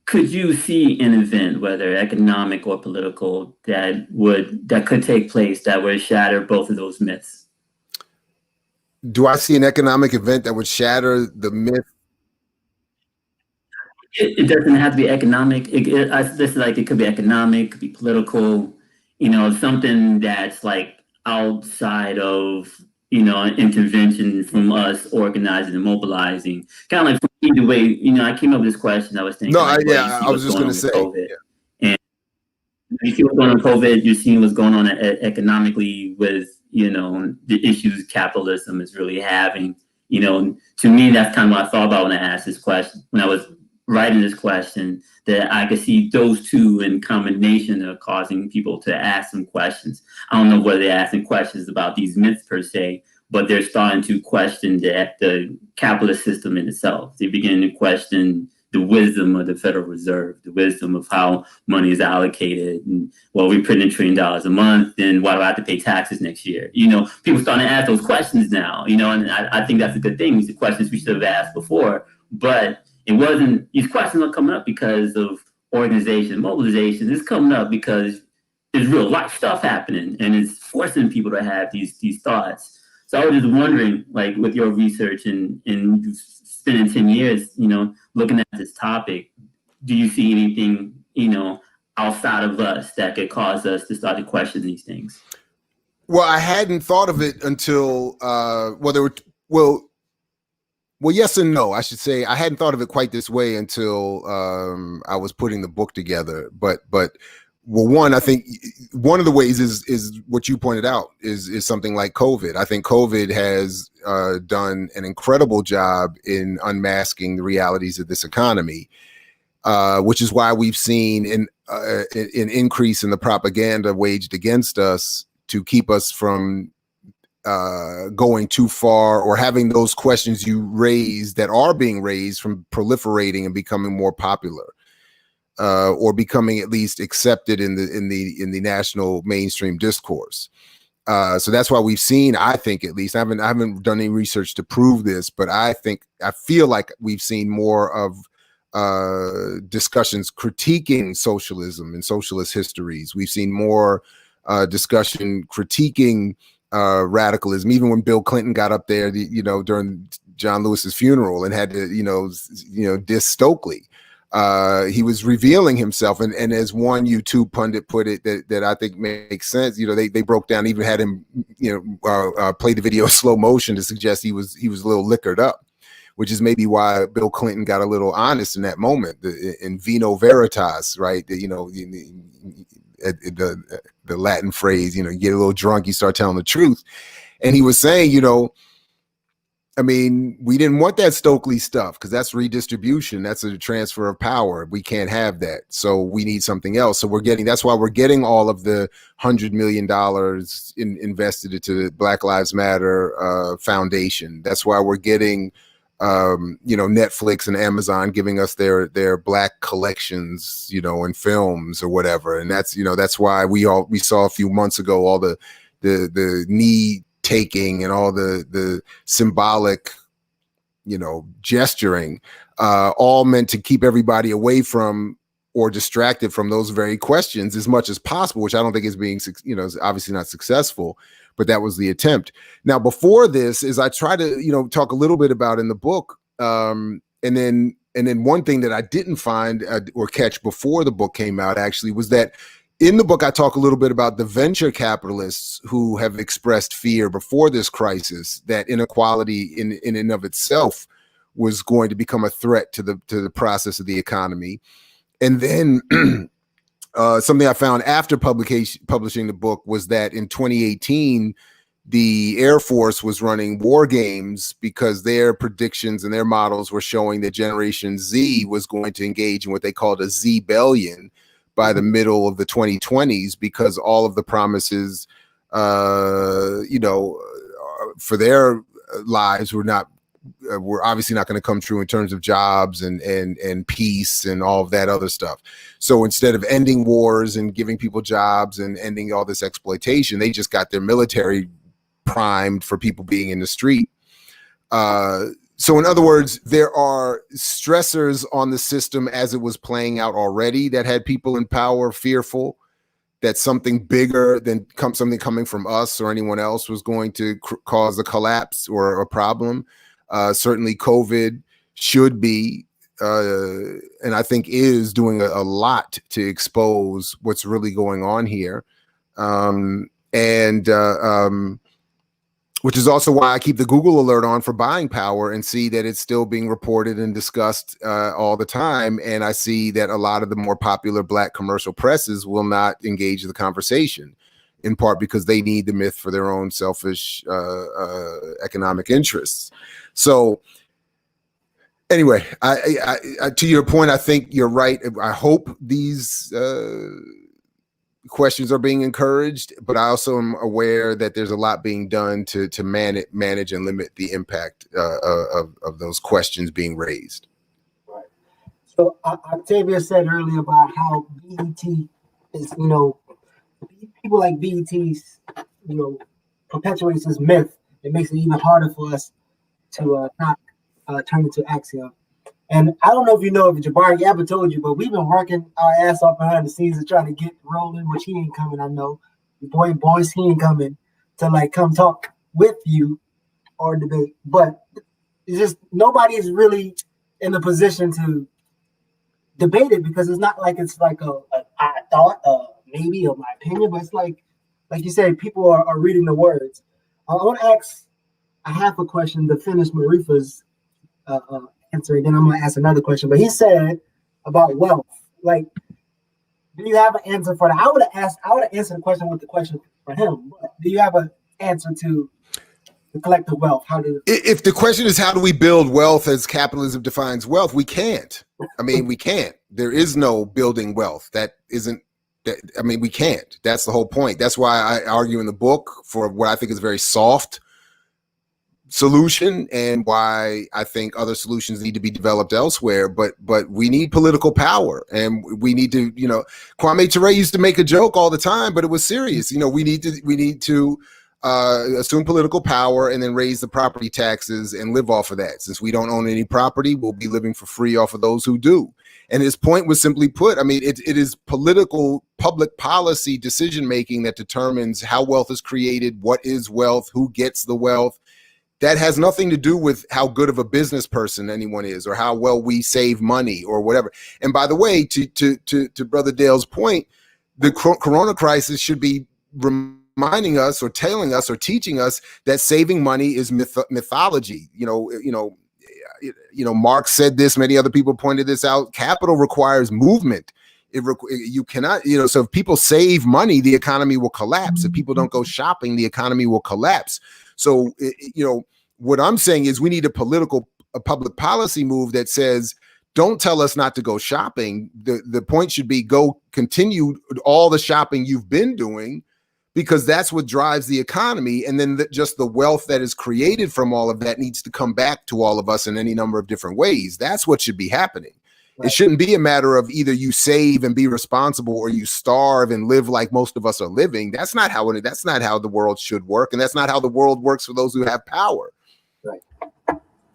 could you see an event, whether economic or political, that could take place that would shatter both of those myths? Do I see an economic event that would shatter the myth? It doesn't have to be economic. It could be economic, could be political. Something that's like outside of an intervention from us organizing and mobilizing. Kind of like either way. I came up with this question. I was thinking. I was just going to say. COVID. Yeah. And you see what's going on with COVID. You're seeing what's going on economically with the issues capitalism is really having, You know, to me, that's kind of what I thought about when I asked this question, when I was writing this question, that I could see those two in combination are causing people to ask some questions. I don't know whether they're asking questions about these myths per se, but they're starting to question the capitalist system in itself. They're beginning to question the wisdom of the Federal Reserve, the wisdom of how money is allocated. And, well, we print $1 trillion a month, then why do I have to pay taxes next year? You know, people starting to ask those questions now, you know, and I think that's a good thing. These are questions we should have asked before, but it wasn't, these questions are coming up because of organization, mobilization. It's coming up because there's real life stuff happening, and it's forcing people to have these thoughts. So I was just wondering, like, with your research and spending 10 years, you know, looking at this topic, do you see anything, you know, outside of us that could cause us to start to question these things? Well, I hadn't thought of it until well, yes and no. I should say I hadn't thought of it quite this way until I was putting the book together. But well, one, I think one of the ways is what you pointed out is something like COVID. I think COVID has done an incredible job in unmasking the realities of this economy, which is why we've seen an increase in the propaganda waged against us to keep us from going too far, or having those questions you raised that are being raised from proliferating and becoming more popular, or becoming at least accepted in the national mainstream discourse. So that's why we've seen, I think, at least I haven't done any research to prove this, but I feel like we've seen more of discussions critiquing socialism and socialist histories. We've seen more discussion critiquing radicalism, even when Bill Clinton got up there, during John Lewis's funeral and had to, diss Stokely. He was revealing himself, and as one YouTube pundit put it, that I think makes sense. They broke down, even had him, play the video in slow motion to suggest he was a little liquored up, which is maybe why Bill Clinton got a little honest in that moment, in vino veritas, right? The Latin phrase, you get a little drunk, you start telling the truth. And he was saying, I mean, we didn't want that Stokely stuff because that's redistribution. That's a transfer of power. We can't have that. So we need something else. So that's why we're getting all of the $100 million invested into the Black Lives Matter Foundation. That's why we're getting, Netflix and Amazon giving us their Black collections, and films or whatever. And that's why we saw a few months ago all the knee taking and all the symbolic, gesturing, all meant to keep everybody away from or distracted from those very questions as much as possible, which I don't think is being, is obviously not successful, but that was the attempt. Now, before this is I try to, talk a little bit about in the book. And then one thing that I didn't find or catch before the book came out actually was that in the book, I talk a little bit about the venture capitalists who have expressed fear before this crisis that inequality in and of itself was going to become a threat to the process of the economy. And then something I found after publishing the book was that in 2018, the Air Force was running war games because their predictions and their models were showing that Generation Z was going to engage in what they called a Z-bellion by the middle of the 2020s, because all of the promises, for their lives were obviously not going to come true in terms of jobs and peace and all of that other stuff. So instead of ending wars and giving people jobs and ending all this exploitation, they just got their military primed for people being in the street. So in other words, there are stressors on the system as it was playing out already that had people in power fearful that something bigger than something coming from us or anyone else was going to cause a collapse or a problem. Certainly COVID should be, and I think is doing a lot to expose what's really going on here. Which is also why I keep the Google alert on for buying power and see that it's still being reported and discussed all the time. And I see that a lot of the more popular Black commercial presses will not engage the conversation. in part because they need the myth for their own selfish economic interests. So anyway, I to your point, I think you're right. I hope these questions are being encouraged, but I also am aware that there's a lot being done to manage and limit the impact of those questions being raised. Right. So Octavia said earlier about how BET is, people like BET's, perpetuates this myth. It makes it even harder for us to not turn into axiom. And I don't know if Jabari ever told you, but we've been working our ass off behind the scenes to try to get rolling, which he ain't coming, I know. Boys, he ain't coming to come talk with you or debate. But it's just nobody is really in a position to debate it, because it's not like it's like I thought, maybe, or my opinion, but it's like you said, people are reading the words. I want to ask a half a question to finish Marifa's answer, and then I'm going to ask another question. But he said about wealth. Like, do you have an answer for that? I would have answered the question with the question for him. But do you have an answer to the collective wealth? If the question is how do we build wealth as capitalism defines wealth, we can't. I mean, we can't. There is no building wealth. We can't. That's the whole point. That's why I argue in the book for what I think is a very soft solution, and why I think other solutions need to be developed elsewhere. But we need political power, and we need to, Kwame Ture used to make a joke all the time, but it was serious. We need to assume political power and then raise the property taxes and live off of that. Since we don't own any property, we'll be living for free off of those who do. And his point was simply put, it is political public policy decision making that determines how wealth is created, what is wealth, who gets the wealth. That has nothing to do with how good of a business person anyone is, or how well we save money, or whatever. And by the way, to Brother Dale's point, the corona crisis should be reminding us, or telling us, or teaching us that saving money is mythology. Marx said this. Many other people pointed this out. Capital requires movement. You cannot, so if people save money, the economy will collapse. If people don't go shopping, the economy will collapse. So, what I'm saying is we need a public policy move that says, don't tell us not to go shopping. The point should be, go continue all the shopping you've been doing, because that's what drives the economy. And then just the wealth that is created from all of that needs to come back to all of us in any number of different ways. That's what should be happening. Right. It shouldn't be a matter of either you save and be responsible, or you starve and live like most of us are living. That's not how the world should work. And that's not how the world works for those who have power. Right.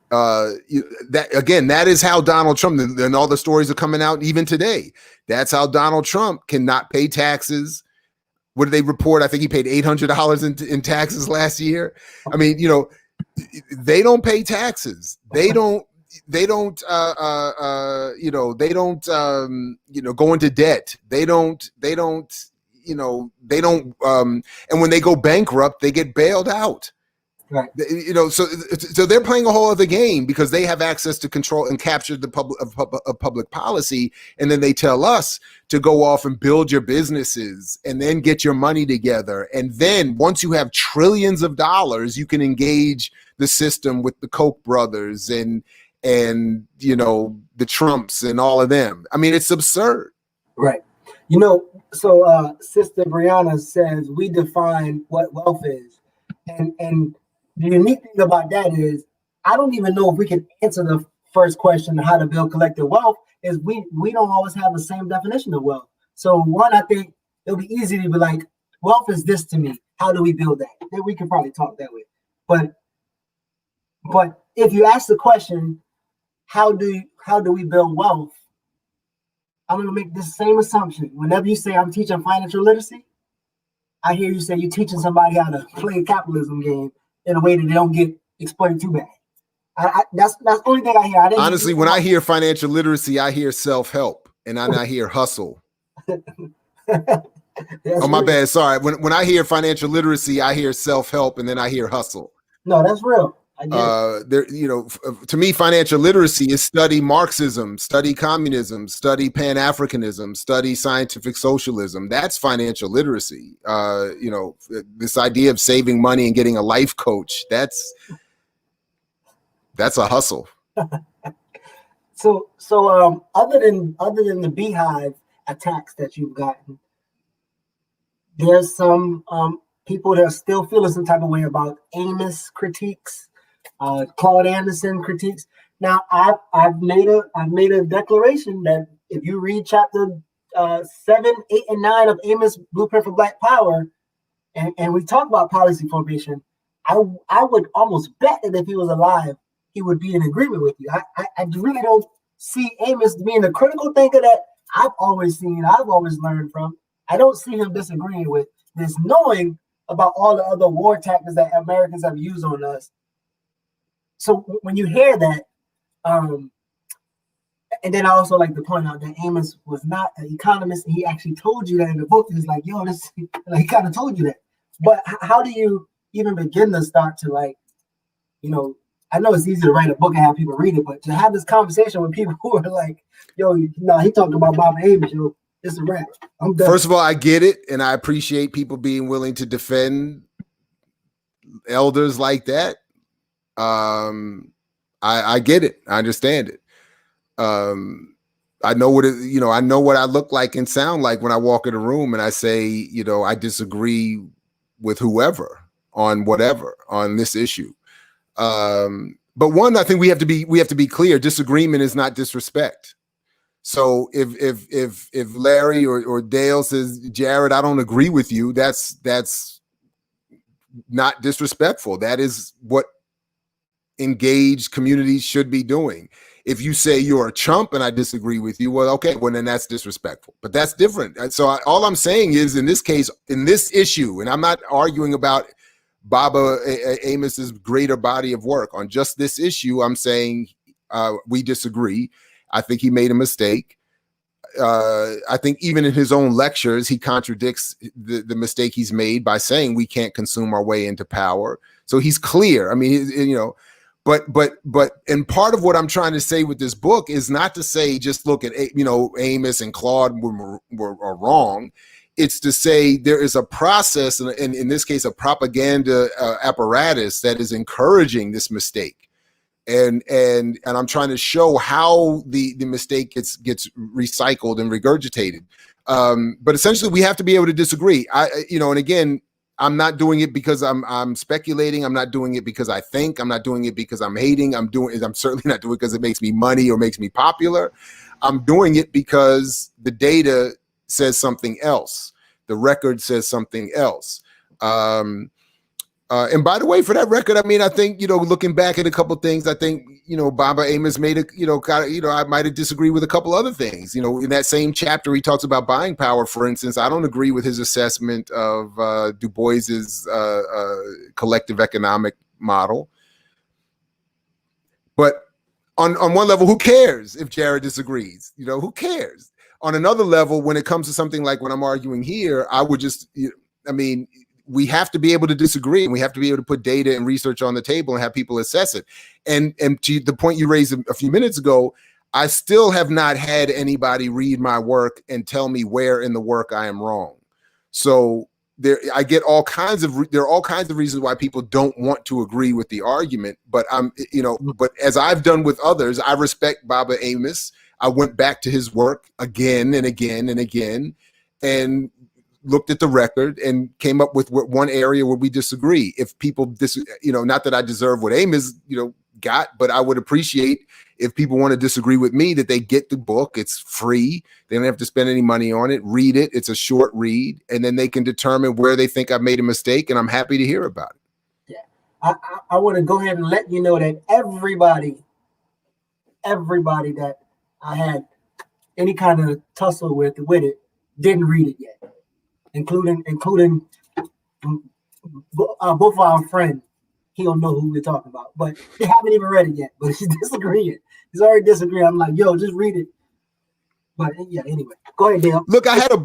That is how Donald Trump, and all the stories are coming out even today. That's how Donald Trump cannot pay taxes. What did they report? I think he paid $800 in taxes last year. They don't pay taxes. They don't go into debt. They don't, and when they go bankrupt, they get bailed out. Right. So they're playing a whole other game, because they have access to control and capture the public policy. And then they tell us to go off and build your businesses and then get your money together. And then once you have trillions of dollars, you can engage the system with the Koch brothers and the Trumps and all of them. It's absurd. Right. So Sister Brianna says we define what wealth is. And the unique thing about that is, I don't even know if we can answer the first question, how to build collective wealth, is we don't always have the same definition of wealth. So one, I think it'll be easy to be like, wealth is this to me. How do we build that? Then we can probably talk that way. But if you ask the question, how do we build wealth? I'm going to make this same assumption. Whenever you say I'm teaching financial literacy, I hear you say you're teaching somebody how to play a capitalism game in a way that they don't get exploited too bad. That's the only thing I hear. Honestly, when I hear financial literacy, I hear self-help, and I hear hustle. Oh, my bad. Sorry. When I hear financial literacy, I hear self-help, and then I hear hustle. No, that's real. I get it. There, to me, financial literacy is study Marxism, study communism, study Pan-Africanism, study scientific socialism. That's financial literacy. This idea of saving money and getting a life coach, that's a hustle. So other than the beehive attacks that you've gotten, there's some people that are still feeling some type of way about Amos critiques, Claude Anderson critiques. Now, I've made a declaration that if you read chapter 7, 8, and 9 of Amos' Blueprint for Black Power, and we talk about policy formation, I would almost bet that if he was alive, he would be in agreement with you. I really don't see Amos being the critical thinker that I've always seen, I've always learned from. I don't see him disagreeing with this, knowing about all the other war tactics that Americans have used on us. So when you hear that, and then I also like to point out that Amos was not an economist, and he actually told you that in the book. He's like, yo, this, like, he kind of told you that. But how do you even begin to start to, like, I know it's easy to write a book and have people read it, but to have this conversation with people who are like, yo, he talked about Bob Amos, it's a wrap. I'm done. First of all, I get it, and I appreciate people being willing to defend elders like that. I get it. I understand it. I know what I know what I look like and sound like when I walk in a room and I say, I disagree with whoever on whatever on this issue. But one, I think we have to be clear. Disagreement is not disrespect. So if Larry or Dale says, Jared, I don't agree with you, that's not disrespectful. That is what engaged communities should be doing. If you say you're a chump and I disagree with you, well, okay, well then that's disrespectful. But that's different. So all I'm saying is, in this case, in this issue, and I'm not arguing about Baba Amos's greater body of work on just this issue, I'm saying we disagree. I think he made a mistake. I think even in his own lectures, he contradicts the mistake he's made by saying we can't consume our way into power. So he's clear. I mean, but and part of what I'm trying to say with this book is not to say just look at Amos and Claude were wrong. It's to say there is a process, and in this case, a propaganda apparatus that is encouraging this mistake. And I'm trying to show how the mistake gets recycled and regurgitated. But essentially, we have to be able to disagree. And again, I'm not doing it because I'm speculating. I'm not doing it because I think. I'm not doing it because I'm hating. I'm certainly not doing it because it makes me money or makes me popular. I'm doing it because the data says something else. The record says something else. And by the way, for that record, I mean, I think, looking back at a couple of things, I think, Baba Amos made I might have disagreed with a couple other things. In that same chapter, he talks about buying power, for instance. I don't agree with his assessment of Du Bois's collective economic model. But on one level, who cares if Jared disagrees? Who cares? On another level, when it comes to something like what I'm arguing here, I would just, we have to be able to disagree, and we have to be able to put data and research on the table and have people assess it. And to the point you raised a few minutes ago, I still have not had anybody read my work and tell me where in the work I am wrong. So there are all kinds of reasons why people don't want to agree with the argument. But but as I've done with others, I respect Baba Amos. I went back to his work again and again and again, and looked at the record and came up with one area where we disagree. If people not that I deserve what Amos, got, but I would appreciate if people want to disagree with me, that they get the book. It's free. They don't have to spend any money on it. Read it. It's a short read, and then they can determine where they think I've made a mistake, and I'm happy to hear about it. Yeah. I want to go ahead and let you know that everybody that I had any kind of tussle with it didn't read it yet, including both of our friends. He don't know who we're talking about, but they haven't even read it yet. But he's disagreeing. He's already disagreeing. I'm like, yo, just read it. But yeah, anyway, go ahead, Dale. Look, I had a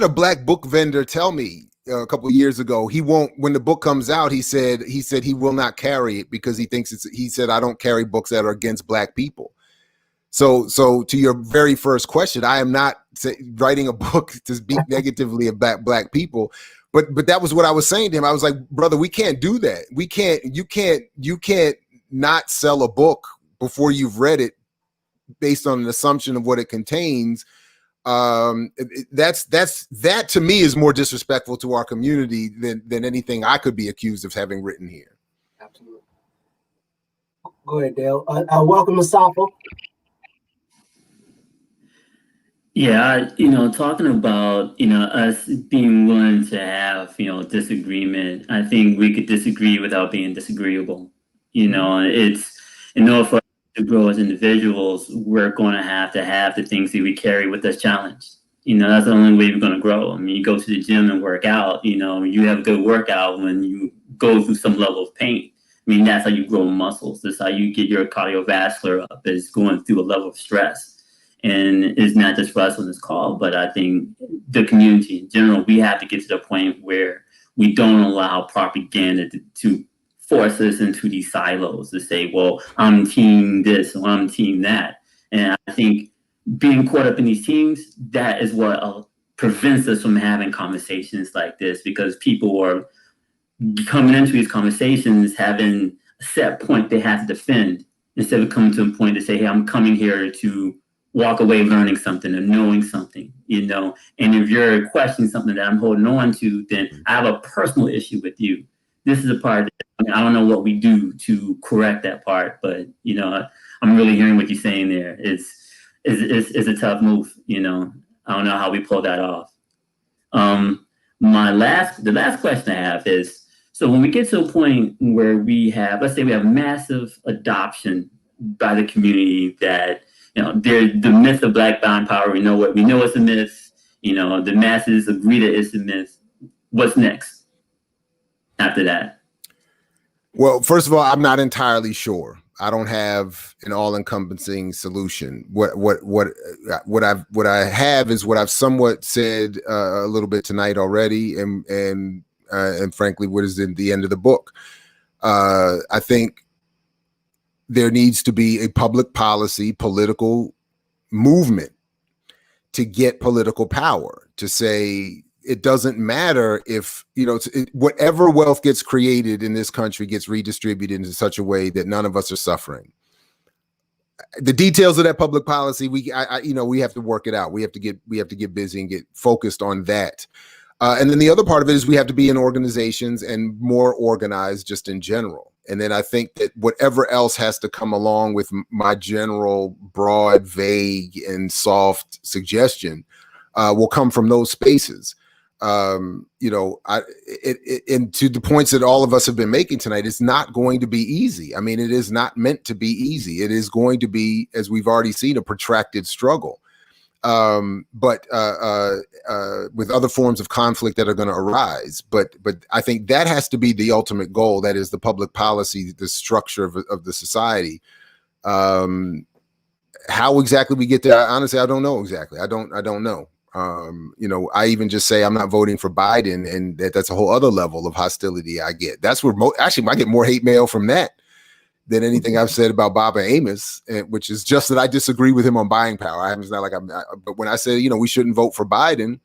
black book vendor tell me, a couple of years ago, he won't, when the book comes out, he said he will not carry it because he thinks he said, I don't carry books that are against Black people. So to your very first question, I am not writing a book to speak negatively about Black people, but that was what I was saying to him. I was like, brother, we can't do that. You can't not sell a book before you've read it based on an assumption of what it contains. That to me is more disrespectful to our community than anything I could be accused of having written here. Absolutely. Go ahead, Dale. Welcome to Sapo. Yeah, talking about, us being willing to have, disagreement, I think we could disagree without being disagreeable. It's, in order for us to grow as individuals, we're going to have the things that we carry with us challenged. That's the only way we're going to grow. I mean, you go to the gym and work out, you have a good workout when you go through some level of pain. I mean, that's how you grow muscles. That's how you get your cardiovascular up, is going through a level of stress. And it's not just for us on this call, but I think the community in general, we have to get to the point where we don't allow propaganda to force us into these silos to say, well, I'm team this or I'm team that. And I think being caught up in these teams, that is what prevents us from having conversations like this, because people are coming into these conversations having a set point they have to defend, instead of coming to a point to say, hey, I'm coming here to walk away learning something or knowing something, and if you're questioning something that I'm holding on to, then I have a personal issue with you. This is a part that, I don't know what we do to correct that part, but I'm really hearing what you're saying there. It's a tough move. I don't know how we pull that off. The last question I have is, so when we get to a point where let's say we have massive adoption by the community that, the myth of Black buying power, we know it's a myth. The masses agree that it's a myth. What's next after that? Well, first of all, I'm not entirely sure. I don't have an all-encompassing solution. What I have is what I've somewhat said a little bit tonight already, and frankly, what is in the end of the book. I think there needs to be a public policy, political movement to get political power, to say it doesn't matter if, whatever wealth gets created in this country gets redistributed in such a way that none of us are suffering. The details of that public policy, we have to work it out. We have to get busy and get focused on that. And then the other part of it is we have to be in organizations and more organized just in general. And then I think that whatever else has to come along with my general, broad, vague, and soft suggestion will come from those spaces. And to the points that all of us have been making tonight, it's not going to be easy. I mean, it is not meant to be easy. It is going to be, as we've already seen, a protracted struggle. But with other forms of conflict that are going to arise. But I think that has to be the ultimate goal. That is the public policy, the structure of the society. How exactly we get there, honestly, I don't know exactly. I don't know. I even just say I'm not voting for Biden, and that's a whole other level of hostility I get. That's where actually I get more hate mail from that than anything I've said about Bob and Amos, which is just that I disagree with him on buying power. It's not like but when I say, we shouldn't vote for Biden,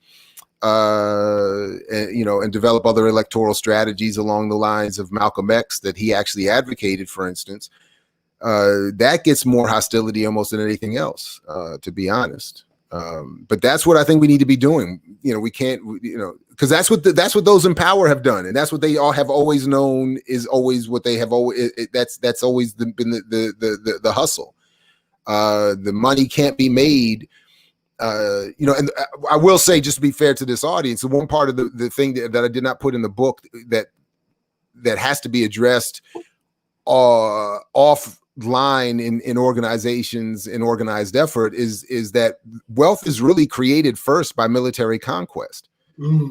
and develop other electoral strategies along the lines of Malcolm X that he actually advocated, for instance, that gets more hostility almost than anything else, to be honest. But that's what I think we need to be doing. We can't, because that's what those in power have done, and that's what they all have always known is always what they have always. That's always been the hustle. The money can't be made. And I will say, just to be fair to this audience, the one part of the thing that I did not put in the book that has to be addressed offline in organizations in organized effort is that wealth is really created first by military conquest.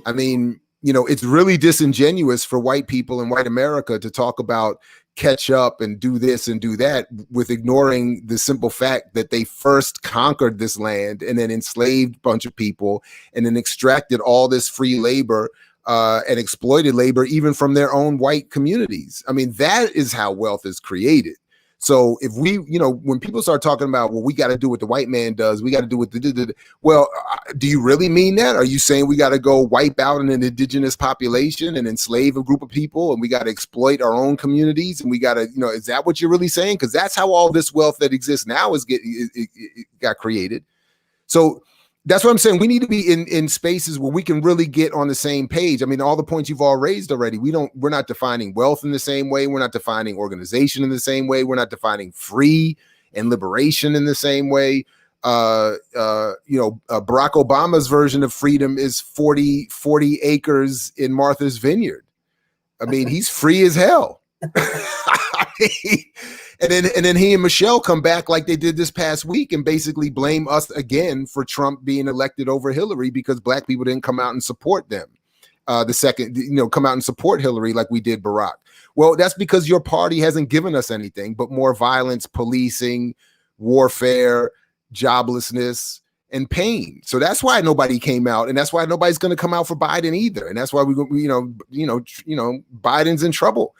I mean, it's really disingenuous for white people in white America to talk about catch up and do this and do that with ignoring the simple fact that they first conquered this land and then enslaved a bunch of people and then extracted all this free labor and exploited labor, even from their own white communities. I mean, that is how wealth is created. So if we, when people start talking about, well, we got to do what the white man does, we got to do what well, do you really mean that? Are you saying we got to go wipe out an indigenous population and enslave a group of people, and we got to exploit our own communities, and we got to, is that what you're really saying? Because that's how all this wealth that exists now it got created. So that's what I'm saying. We need to be in spaces where we can really get on the same page. I mean, all the points you've all raised already. We're not defining wealth in the same way. We're not defining organization in the same way. We're not defining free and liberation in the same way. Barack Obama's version of freedom is 40 acres in Martha's Vineyard. I mean, he's free as hell. I mean, and then he and Michelle come back like they did this past week and basically blame us again for Trump being elected over Hillary because black people didn't come out and support them. Come out and support Hillary like we did Barack. Well, that's because your party hasn't given us anything but more violence, policing, warfare, joblessness, and pain. So that's why nobody came out, and that's why nobody's going to come out for Biden either. And that's why Biden's in trouble.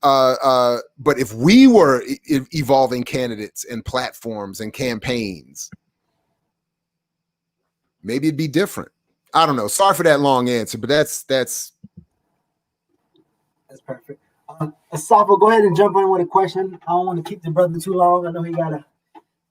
But if we were evolving candidates and platforms and campaigns, maybe it'd be different. I don't know. Sorry for that long answer, but that's perfect. Asafo, go ahead and jump in with a question. I don't want to keep the brother too long. I know he gotta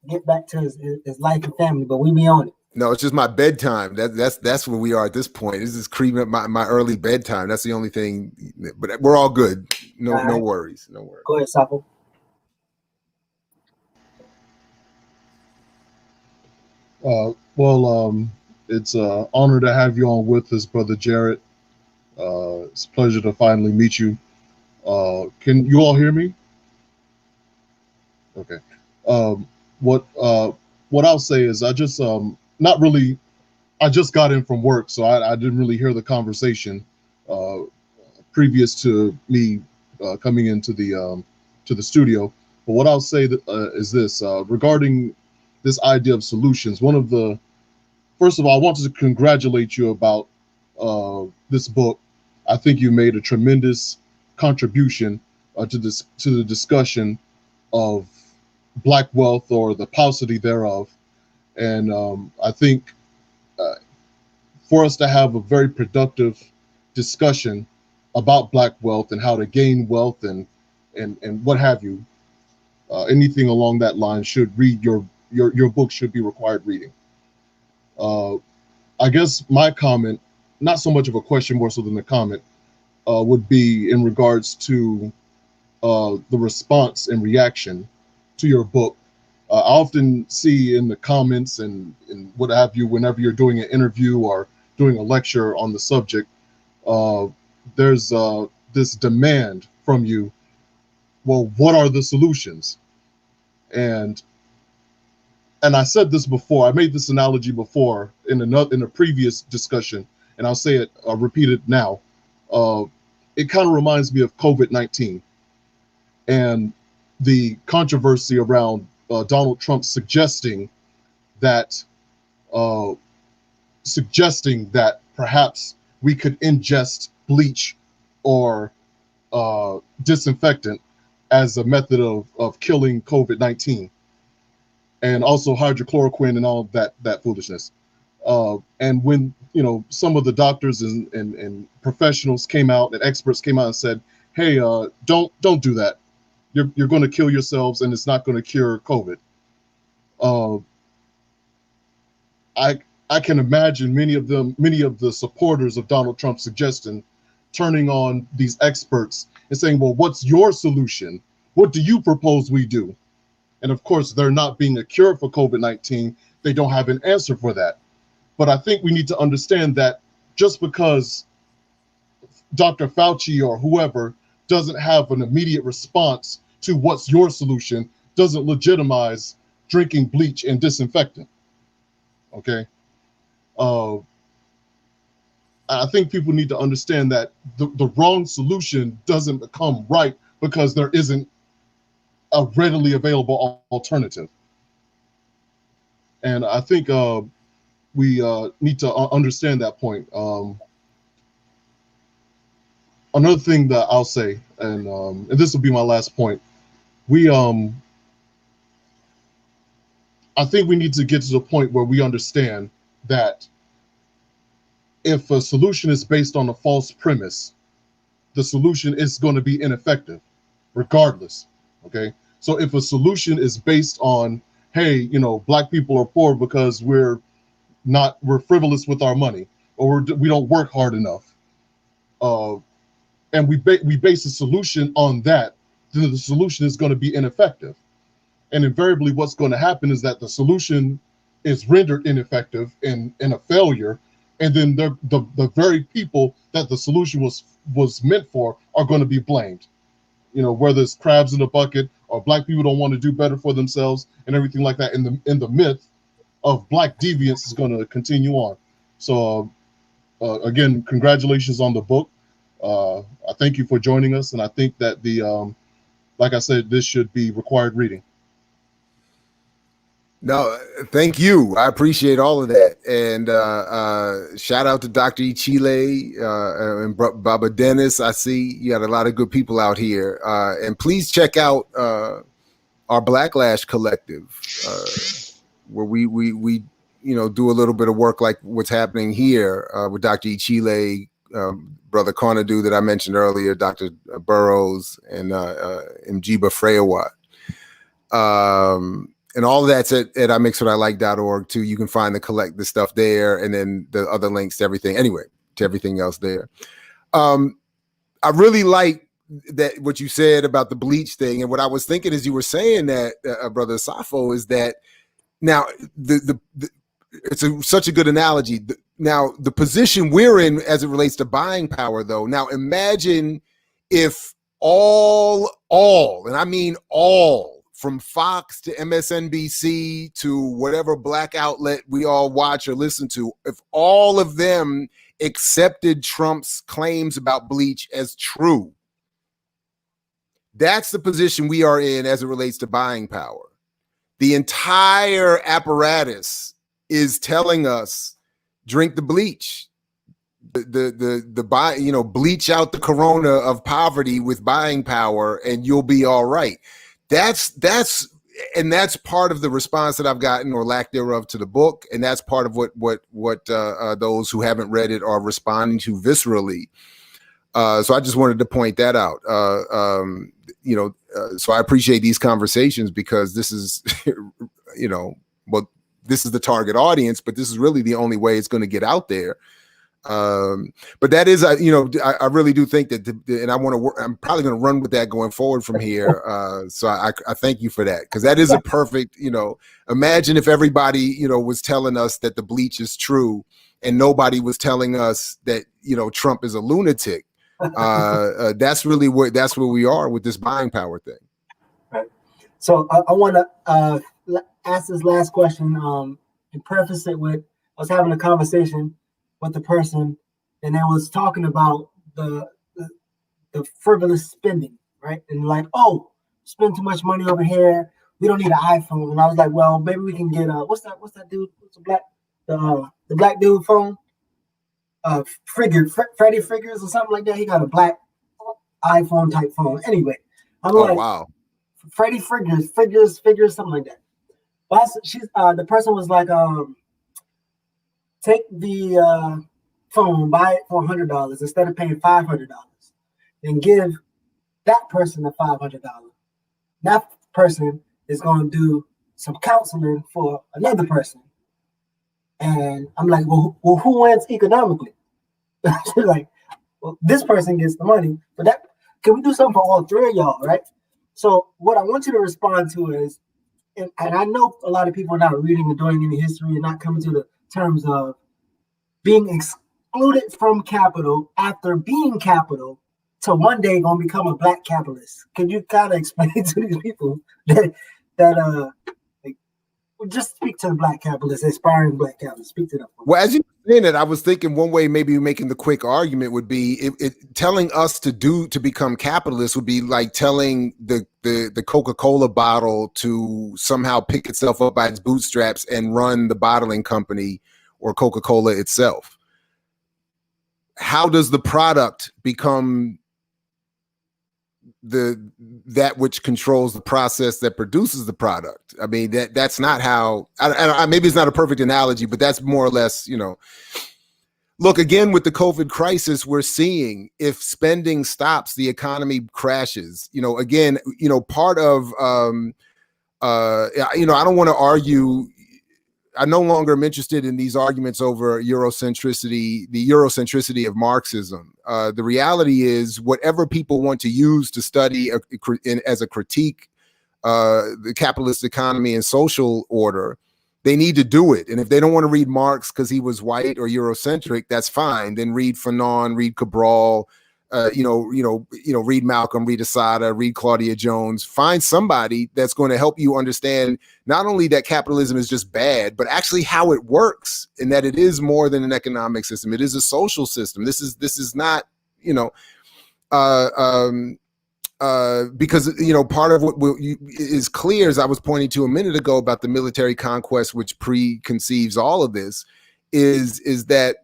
get back to his life and family, but we be on it. No, it's just my bedtime. That's where we are at this point. This is creeping up my early bedtime. That's the only thing. But we're all good. No worries. No worries. Go ahead, Asafo. It's an honor to have you on with us, Brother Jarrett. It's a pleasure to finally meet you. Can you all hear me? Okay. What I'll say is I just I just got in from work, so I didn't really hear the conversation previous to me coming into the studio. But what I'll say is this regarding this idea of solutions. First of all, I wanted to congratulate you about this book. I think you made a tremendous contribution to the discussion of Black wealth or the paucity thereof. And I think for us to have a very productive discussion about Black wealth and how to gain wealth and what have you, anything along that line should read your book should be required reading. I guess my comment, not so much of a question, more so than a comment, would be in regards to the response and reaction to your book. I often see in the comments and what have you, whenever you're doing an interview or doing a lecture on the subject, there's this demand from you, well, what are the solutions? And I said this before, I made this analogy before in a previous discussion, and I'll say it, I'll repeat it now. It kind of reminds me of COVID-19 and the controversy around Donald Trump suggesting that perhaps we could ingest bleach or disinfectant as a method of killing COVID-19, and also hydrochloroquine and all that foolishness. And when some of the doctors and professionals came out and experts came out and said, "Hey, don't do that. You're going to kill yourselves, and it's not going to cure COVID." I can imagine many of the supporters of Donald Trump's suggestion turning on these experts and saying, "Well, what's your solution? What do you propose we do?" And of course, there not being a cure for COVID-19, they don't have an answer for that. But I think we need to understand that just because Dr. Fauci or whoever doesn't have an immediate response to what's your solution doesn't legitimize drinking bleach and disinfectant. Okay? I think people need to understand that the wrong solution doesn't become right because there isn't a readily available alternative. And I think we need to understand that point. another thing that I'll say, and this will be my last point. I think we need to get to the point where we understand that if a solution is based on a false premise, the solution is going to be ineffective, regardless. Okay, so if a solution is based on, hey, black people are poor because we're frivolous with our money, or we don't work hard enough, and we base the solution on that, then the solution is going to be ineffective. And invariably, what's going to happen is that the solution is rendered ineffective and a failure, and then the very people that the solution was meant for are going to be blamed. Whether it's crabs in the bucket or black people don't want to do better for themselves and everything like that. And the myth of black deviance is going to continue on. So again, congratulations on the book. I thank you for joining us, and I think that like I said, this should be required reading. No, thank you. I appreciate all of that. And shout out to Dr. Ichile and Baba Dennis. I see you got a lot of good people out here. And please check out our Blacklash Collective, where we do a little bit of work like what's happening here with Dr. Ichile, Brother Conadu that I mentioned earlier, Dr. Burrows, and Mjiba Freyawat. And all of that's at imixwhatilike.org too. You can find the stuff there, and then the other links to everything. Anyway, to everything else there. I really like that what you said about the bleach thing, and what I was thinking as you were saying that, Brother Safo, is that now it's such a good analogy. Now the position we're in as it relates to buying power, though. Now imagine if all, and I mean all, from Fox to MSNBC to whatever black outlet we all watch or listen to, if all of them accepted Trump's claims about bleach as true, that's the position we are in as it relates to buying power. The entire apparatus is telling us, drink the bleach. The buy, bleach out the corona of poverty with buying power, and you'll be all right. That's part of the response that I've gotten, or lack thereof, to the book, and that's part of what those who haven't read it are responding to viscerally. So I just wanted to point that out. So I appreciate these conversations, because this is, this is the target audience, but this is really the only way it's going to get out there. But that is, I really do think that, and I'm probably going to run with that going forward from here. So I thank you for that, because that is a perfect, imagine if everybody, was telling us that the bleach is true, and nobody was telling us that, Trump is a lunatic. That's really where we are with this buying power thing. Right. So I want to ask this last question and preface it with, I was having a conversation with the person, and they was talking about the frivolous spending, right? And like, oh, spend too much money over here, we don't need an iPhone. And I was like, well, maybe we can get what's that dude? What's the black dude phone? Freddie Figures or something like that. He got a black iPhone type phone. Anyway, I'm like, wow, Freddie figures, something like that. But the person was like, take the phone, buy it for $100 instead of paying $500, and give that person the $500. That person is going to do some counseling for another person. And I'm like, well, who wins economically? She's like, well, this person gets the money, but that, can we do something for all three of y'all, right? So what I want you to respond to is, and I know a lot of people are not reading and doing any history and not coming to the terms of being excluded from capital after being capital to one day going to become a black capitalist. Can you kind of explain to these people that just speak to the black capitalists, aspiring black capitalists, speak to them? Well, as you were saying it, I was thinking one way maybe making the quick argument would be it telling us to become capitalists would be like telling the Coca-Cola bottle to somehow pick itself up by its bootstraps and run the bottling company or Coca-Cola itself. How does the product become that which controls the process that produces the product. I mean, that's not how. Maybe it's not a perfect analogy, but that's more or less, Look, again, with the COVID crisis, we're seeing if spending stops, the economy crashes. Again, part of I don't want to argue. I no longer am interested in these arguments over Eurocentricity, the Eurocentricity of Marxism. The reality is, whatever people want to use to study as a critique the capitalist economy and social order, they need to do it. And if they don't want to read Marx because he was white or Eurocentric, that's fine. Then read Fanon, read Cabral, read Malcolm, read Asada, read Claudia Jones. Find somebody that's going to help you understand not only that capitalism is just bad, but actually how it works, and that it is more than an economic system. It is a social system. This is not, because part of what is clear, as I was pointing to a minute ago about the military conquest, which preconceives all of this, is that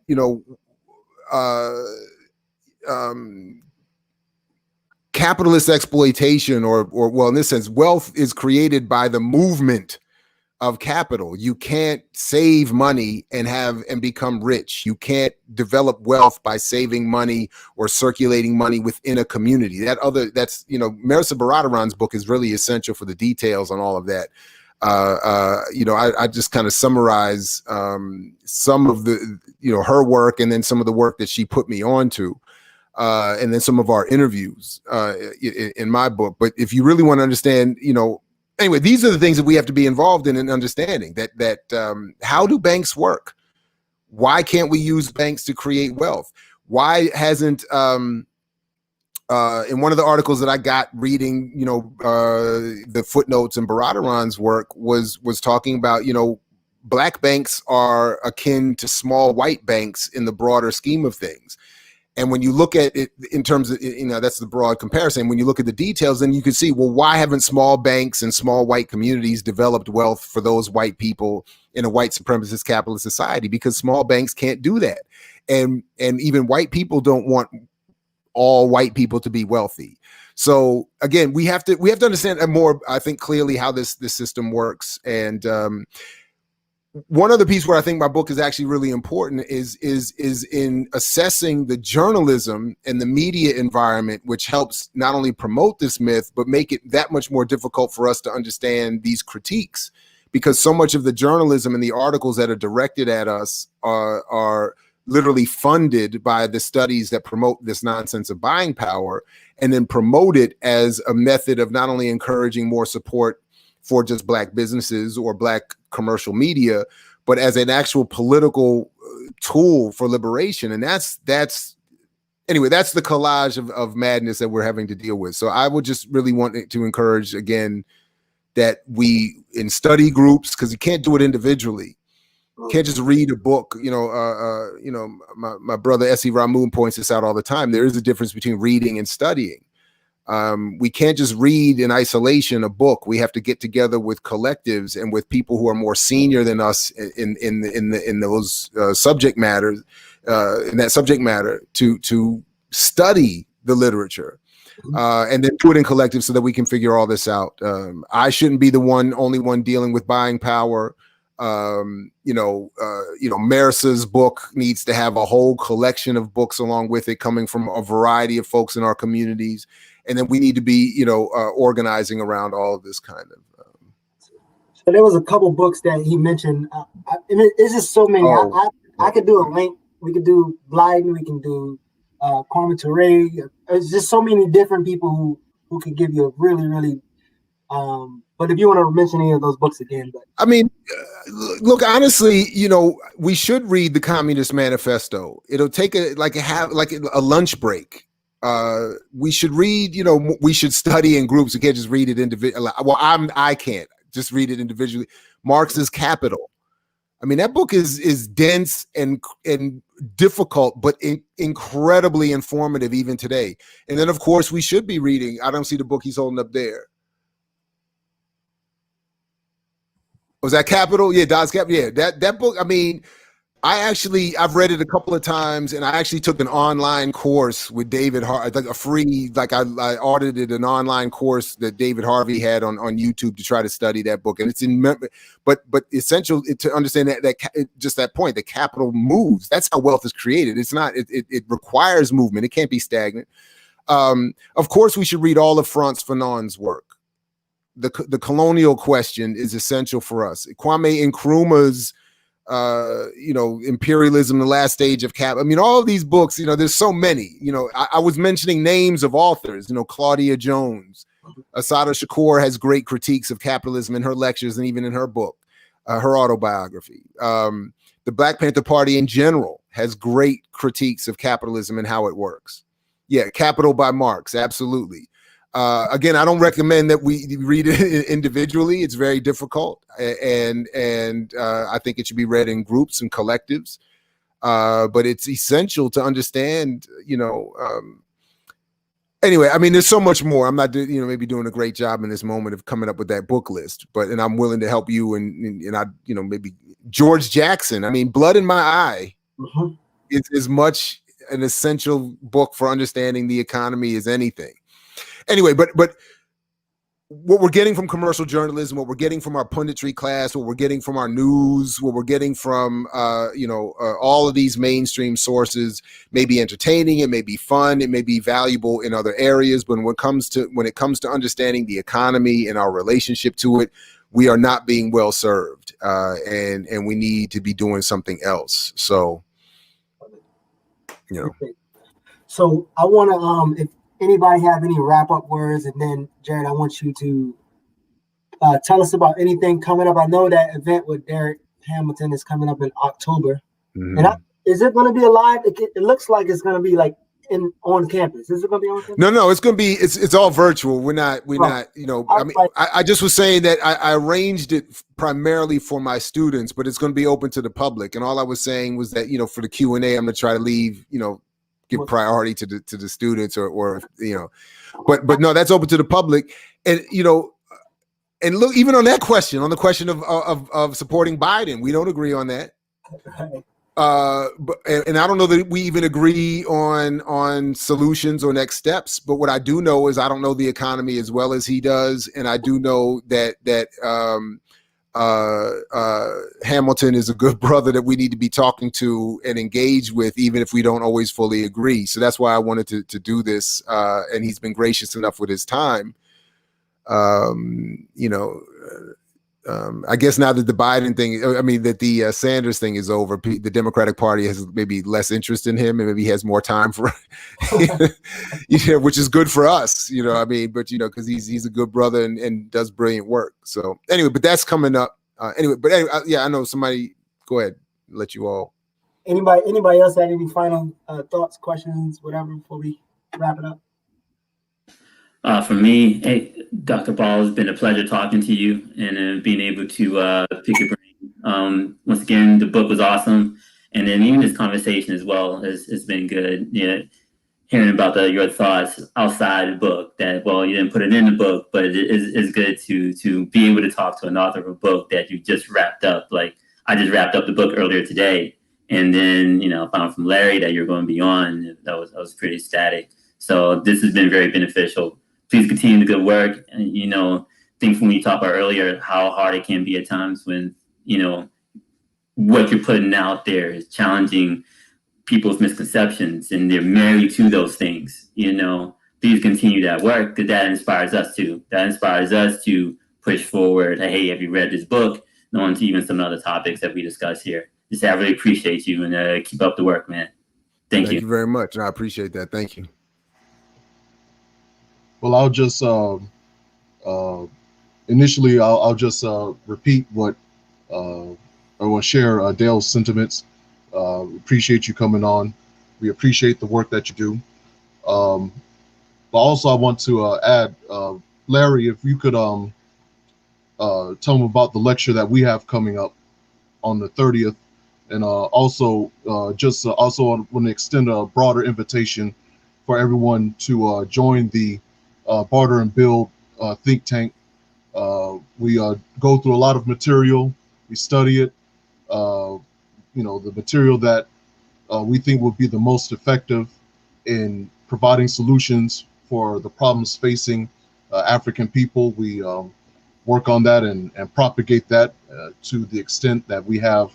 capitalist exploitation, or well, in this sense, wealth is created by the movement of capital. You can't save money and become rich. You can't develop wealth by saving money or circulating money within a community. Marisa Baradaran's book is really essential for the details on all of that. I just kind of summarize some of the her work, and then some of the work that she put me onto, and then some of our interviews in my book. But if you really want to understand, anyway, these are the things that we have to be involved in understanding that how do banks work? Why can't we use banks to create wealth? Why hasn't in one of the articles that I got reading, the footnotes in Baradaran's work was talking about, black banks are akin to small white banks in the broader scheme of things. And when you look at it in terms of, that's the broad comparison. When you look at the details, then you can see, well, why haven't small banks and small white communities developed wealth for those white people in a white supremacist capitalist society? Because small banks can't do that. And even white people don't want all white people to be wealthy. So again, we have to understand more, I think, clearly how this system works. And one other piece where I think my book is actually really important is in assessing the journalism and the media environment, which helps not only promote this myth, but make it that much more difficult for us to understand these critiques, because so much of the journalism and the articles that are directed at us are literally funded by the studies that promote this nonsense of buying power, and then promote it as a method of not only encouraging more support for just black businesses or black commercial media, but as an actual political tool for liberation. And that's the collage of madness that we're having to deal with. So I would just really want to encourage, again, that we, in study groups, because you can't do it individually. You can't just read a book. My brother Essie Ramoon points this out all the time. There is a difference between reading and studying. We can't just read in isolation a book. We have to get together with collectives and with people who are more senior than us in those subject matters, in that subject matter, to study the literature, and then do it in collective so that we can figure all this out. I shouldn't be the only one dealing with buying power. Marisa's book needs to have a whole collection of books along with it, coming from a variety of folks in our communities. And then we need to be, organizing around all of this kind of. So there was a couple books that he mentioned. It's just so many. I could do a link. We could do Blyden. We can do Kwame Ture. It's just so many different people who could give you a really, really. But if you want to mention any of those books again, look, honestly, we should read the Communist Manifesto. It'll take a lunch break. We should read, we should study in groups. We can't just read it individually. Well, I can't just read it individually. Marx's Capital. I mean, that book is dense and difficult, but incredibly informative even today. And then, of course, we should be reading. I don't see the book he's holding up there. Was that Capital? Yeah, Das Capital. Yeah, that book. I mean, I've read it a couple of times, and I actually took an online course with David Harvey, like a free, like I audited an online course that David Harvey had on YouTube to try to study that book. And it's but essential to understand just that point, that capital moves. That's how wealth is created. It's not, it requires movement. It can't be stagnant. Of course, we should read all of Frantz Fanon's work. The colonial question is essential for us. Kwame Nkrumah's imperialism, the last stage of cap. I mean, all of these books, there's so many. I was mentioning names of authors, Claudia Jones. Asada Shakur has great critiques of capitalism in her lectures and even in her book, her autobiography. The Black Panther Party in general has great critiques of capitalism and how it works. Yeah, Capital by Marx, absolutely. Again, I don't recommend that we read it individually. It's very difficult, and I think it should be read in groups and collectives. But it's essential to understand, anyway, I mean, there's so much more. I'm not, maybe doing a great job in this moment of coming up with that book list, and I'm willing to help you. And I, maybe George Jackson. I mean, Blood in My Eye is as much an essential book for understanding the economy as anything. Anyway, but what we're getting from commercial journalism, what we're getting from our punditry class, what we're getting from our news, what we're getting from all of these mainstream sources may be entertaining, it may be fun, it may be valuable in other areas, but when it comes to understanding the economy and our relationship to it, we are not being well served, and we need to be doing something else. So, So I want to if anybody have any wrap-up words, and then Jared, I want you to tell us about anything coming up. I know that event with Derek Hamilton is coming up in October. And is it going to be a live? It looks like it's going to be like on campus. Is it going to be on campus? No, it's going to be. It's all virtual. We're not. I mean, I just was saying that I arranged it primarily for my students, but it's going to be open to the public. And all I was saying was that for the Q&A, I'm going to try to leave give priority to the students or but no, that's open to the public. And and look, even on that question, on the question of supporting Biden, we don't agree on that. But I don't know that we even agree on solutions or next steps. But what I do know is I don't know the economy as well as he does, and I do know that Hamilton is a good brother that we need to be talking to and engage with, even if we don't always fully agree. So that's why I wanted to do this, and he's been gracious enough with his time. I guess now that the Biden thing, that the Sanders thing is over, the Democratic Party has maybe less interest in him, and maybe he has more time for, which is good for us, but because he's a good brother and does brilliant work. So anyway, but that's coming up. Anyway, I know somebody. Go ahead, let you all. Anybody else have any final thoughts, questions, whatever, before we wrap it up? For me, hey, Dr. Ball, it's been a pleasure talking to you and being able to pick your brain. Once again, the book was awesome. And then even this conversation as well has been good. Hearing about your thoughts outside the book that, you didn't put it in the book, but it's good to be able to talk to an author of a book that you just wrapped up. Like I just wrapped up the book earlier today. And then, found from Larry that you're going to be on. I was pretty ecstatic. So this has been very beneficial. Please continue the good work. And, things when we talked about earlier, how hard it can be at times when, what you're putting out there is challenging people's misconceptions and they're married to those things. Please continue that work because that inspires us too. That inspires us to push forward. Hey, have you read this book? And on to even some other topics that we discuss here. I really appreciate you and keep up the work, man. Thank you. Thank you very much. I appreciate that. Thank you. Well, I'll just initially I'll just repeat what I will share Dale's sentiments. Appreciate you coming on. We appreciate the work that you do. But also I want to add, Larry, if you could tell them about the lecture that we have coming up on the 30th, and also want to extend a broader invitation for everyone to join the bARTer and Build think tank. We go through a lot of material, we study it, the material that we think will be the most effective in providing solutions for the problems facing African people. We work on that and propagate that to the extent that we have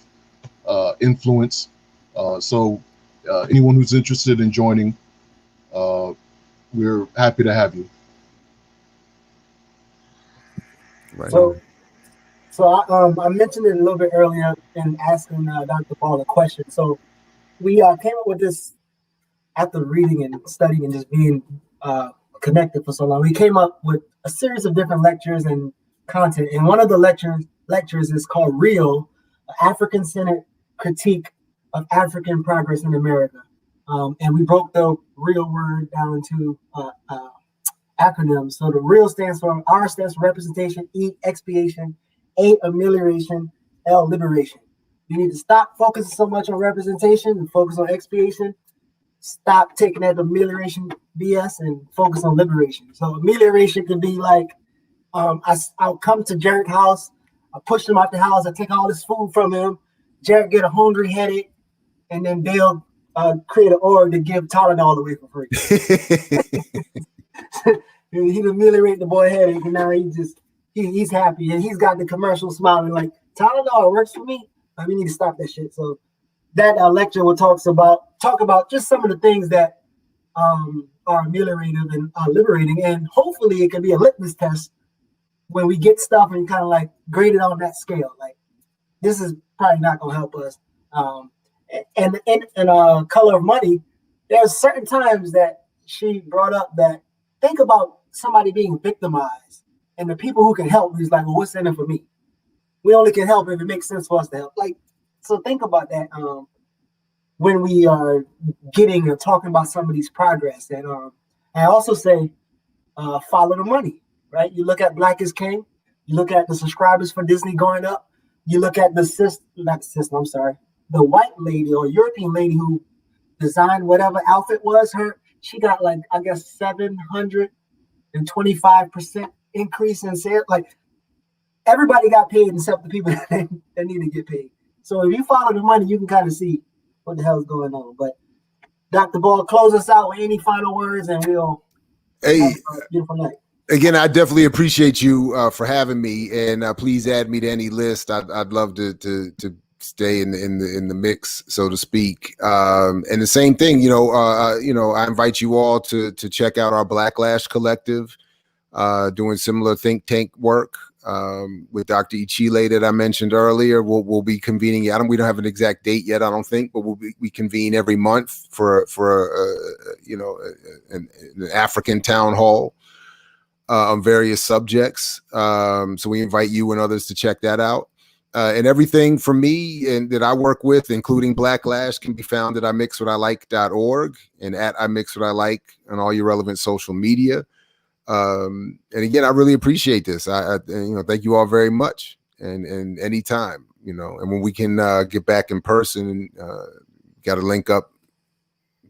influence. So anyone who's interested in joining, we're happy to have you. Right. So I mentioned it a little bit earlier in asking Dr. Ball a question. So we came up with this after reading and studying and just being connected for so long. We came up with a series of different lectures and content. And one of the lectures is called Real, African-Centered Critique of African Progress in America. And we broke the real word down into acronyms. So the real stands for R stands for representation, E expiation, A amelioration, L liberation. You need to stop focusing so much on representation and focus on expiation. Stop taking that amelioration BS and focus on liberation. So amelioration can be like, I'll come to Jared's house, I push him out the house, I take all this food from him, Jared get a hungry headache, and then they'll create an org to give Tylenol away for free. He'd ameliorate the boy headache, and now he's happy, and he's got the commercial smiling like, Tylenol works for me. We need to stop that shit. So that lecture will talk about just some of the things that are ameliorative and liberating, and hopefully it can be a litmus test when we get stuff and kind of like grade it on that scale. Like, this is probably not going to help us. And in Color of Money, there's certain times that she brought up that think about somebody being victimized and the people who can help. He's like, well, what's in it for me? We only can help if it makes sense for us to help. Like, so think about that when we are getting or talking about some of these progress. And I also say follow the money, right? You look at Black is King. You look at the subscribers for Disney going up. You look at the white lady or European lady who designed whatever outfit was she got like, I guess, 725% increase in sales. Like, everybody got paid except the people that need to get paid. So if you follow the money, you can kind of see what the hell is going on. But Dr. Ball, close us out with any final words, and we'll have a beautiful night. Again, I definitely appreciate you for having me, and please add me to any list. I'd love to stay in the mix, so to speak. And the same thing, I invite you all to check out our Blacklash Collective, doing similar think tank work with Dr. Ichile that I mentioned earlier. We'll be convening. We don't have an exact date yet, I don't think, but we convene every month for an African town hall on various subjects. So we invite you and others to check that out. And everything from me and that I work with, including Blacklash, can be found at imixwhatilike.org and at imixwhatilike on all your relevant social media. And again, I really appreciate this. I thank you all very much. And anytime, and when we can get back in person, got to link up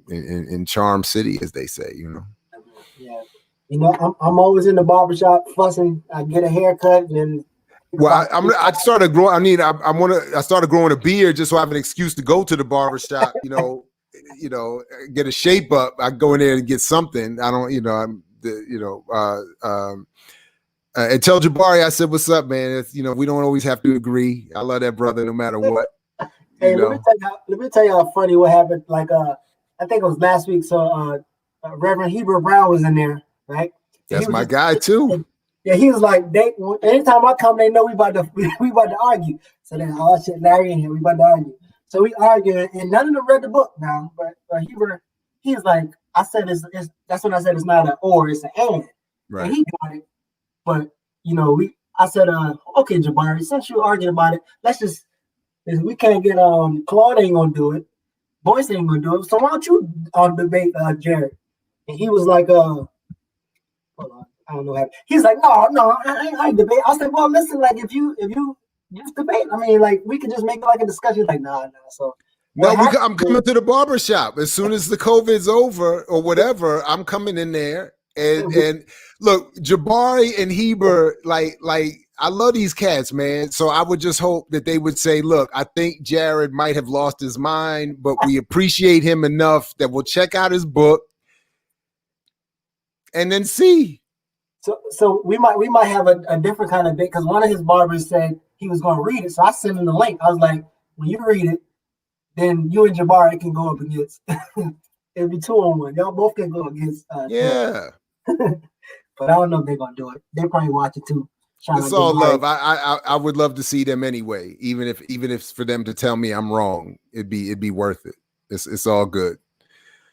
in Charm City, as they say, Yeah. I'm always in the barbershop fussing. I get a haircut and then. Well, I started growing. I started growing a beard just so I have an excuse to go to the barbershop. Get a shape up. I go in there and get something. I don't. And tell Jabari I said, "What's up, man? We don't always have to agree. I love that brother no matter what." Hey, let me tell you how funny what happened. Like, I think it was last week. So, Reverend Heber Brown was in there, right? That's my guy too. Yeah, he was like, anytime I come, they know we about to argue. So then, oh shit, Larry in here, we about to argue. So we arguing, and none of them read the book now. But he was like, I said that's when I said it's not an or, it's an and. Right. And he got it. But I said, okay, Jabari, since you arguing about it, we can't get Claude ain't gonna do it, Boyce ain't gonna do it. So why don't you debate Jared? And he was like, hold on. I don't know how. He's like, no, I ain't debate. I said, well, listen, like if you just debate, like we could just make it like a discussion. Like, nah. So I'm coming to the barbershop as soon as the COVID's over or whatever. I'm coming in there and look, Jabari and Heber, like I love these cats, man. So I would just hope that they would say, look, I think Jared might have lost his mind, but we appreciate him enough that we'll check out his book and then see. So we might have a different kind of date, because one of his barbers said he was going to read it. So I sent him the link. I was like, when you read it, then you and Jabari can go up against. It'll be 2-on-1. Y'all both can go against. Yeah. But I don't know if they're gonna do it. They probably watch it too. It's all love. I would love to see them anyway, even if for them to tell me I'm wrong, it'd be worth it. It's all good.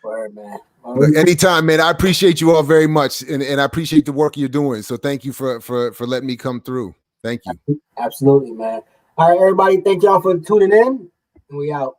Word, man. Look, anytime, man. I appreciate you all very much, and I appreciate the work you're doing. So thank you for letting me come through. Thank you. Absolutely, man. All right, everybody. Thank y'all for tuning in, and we out.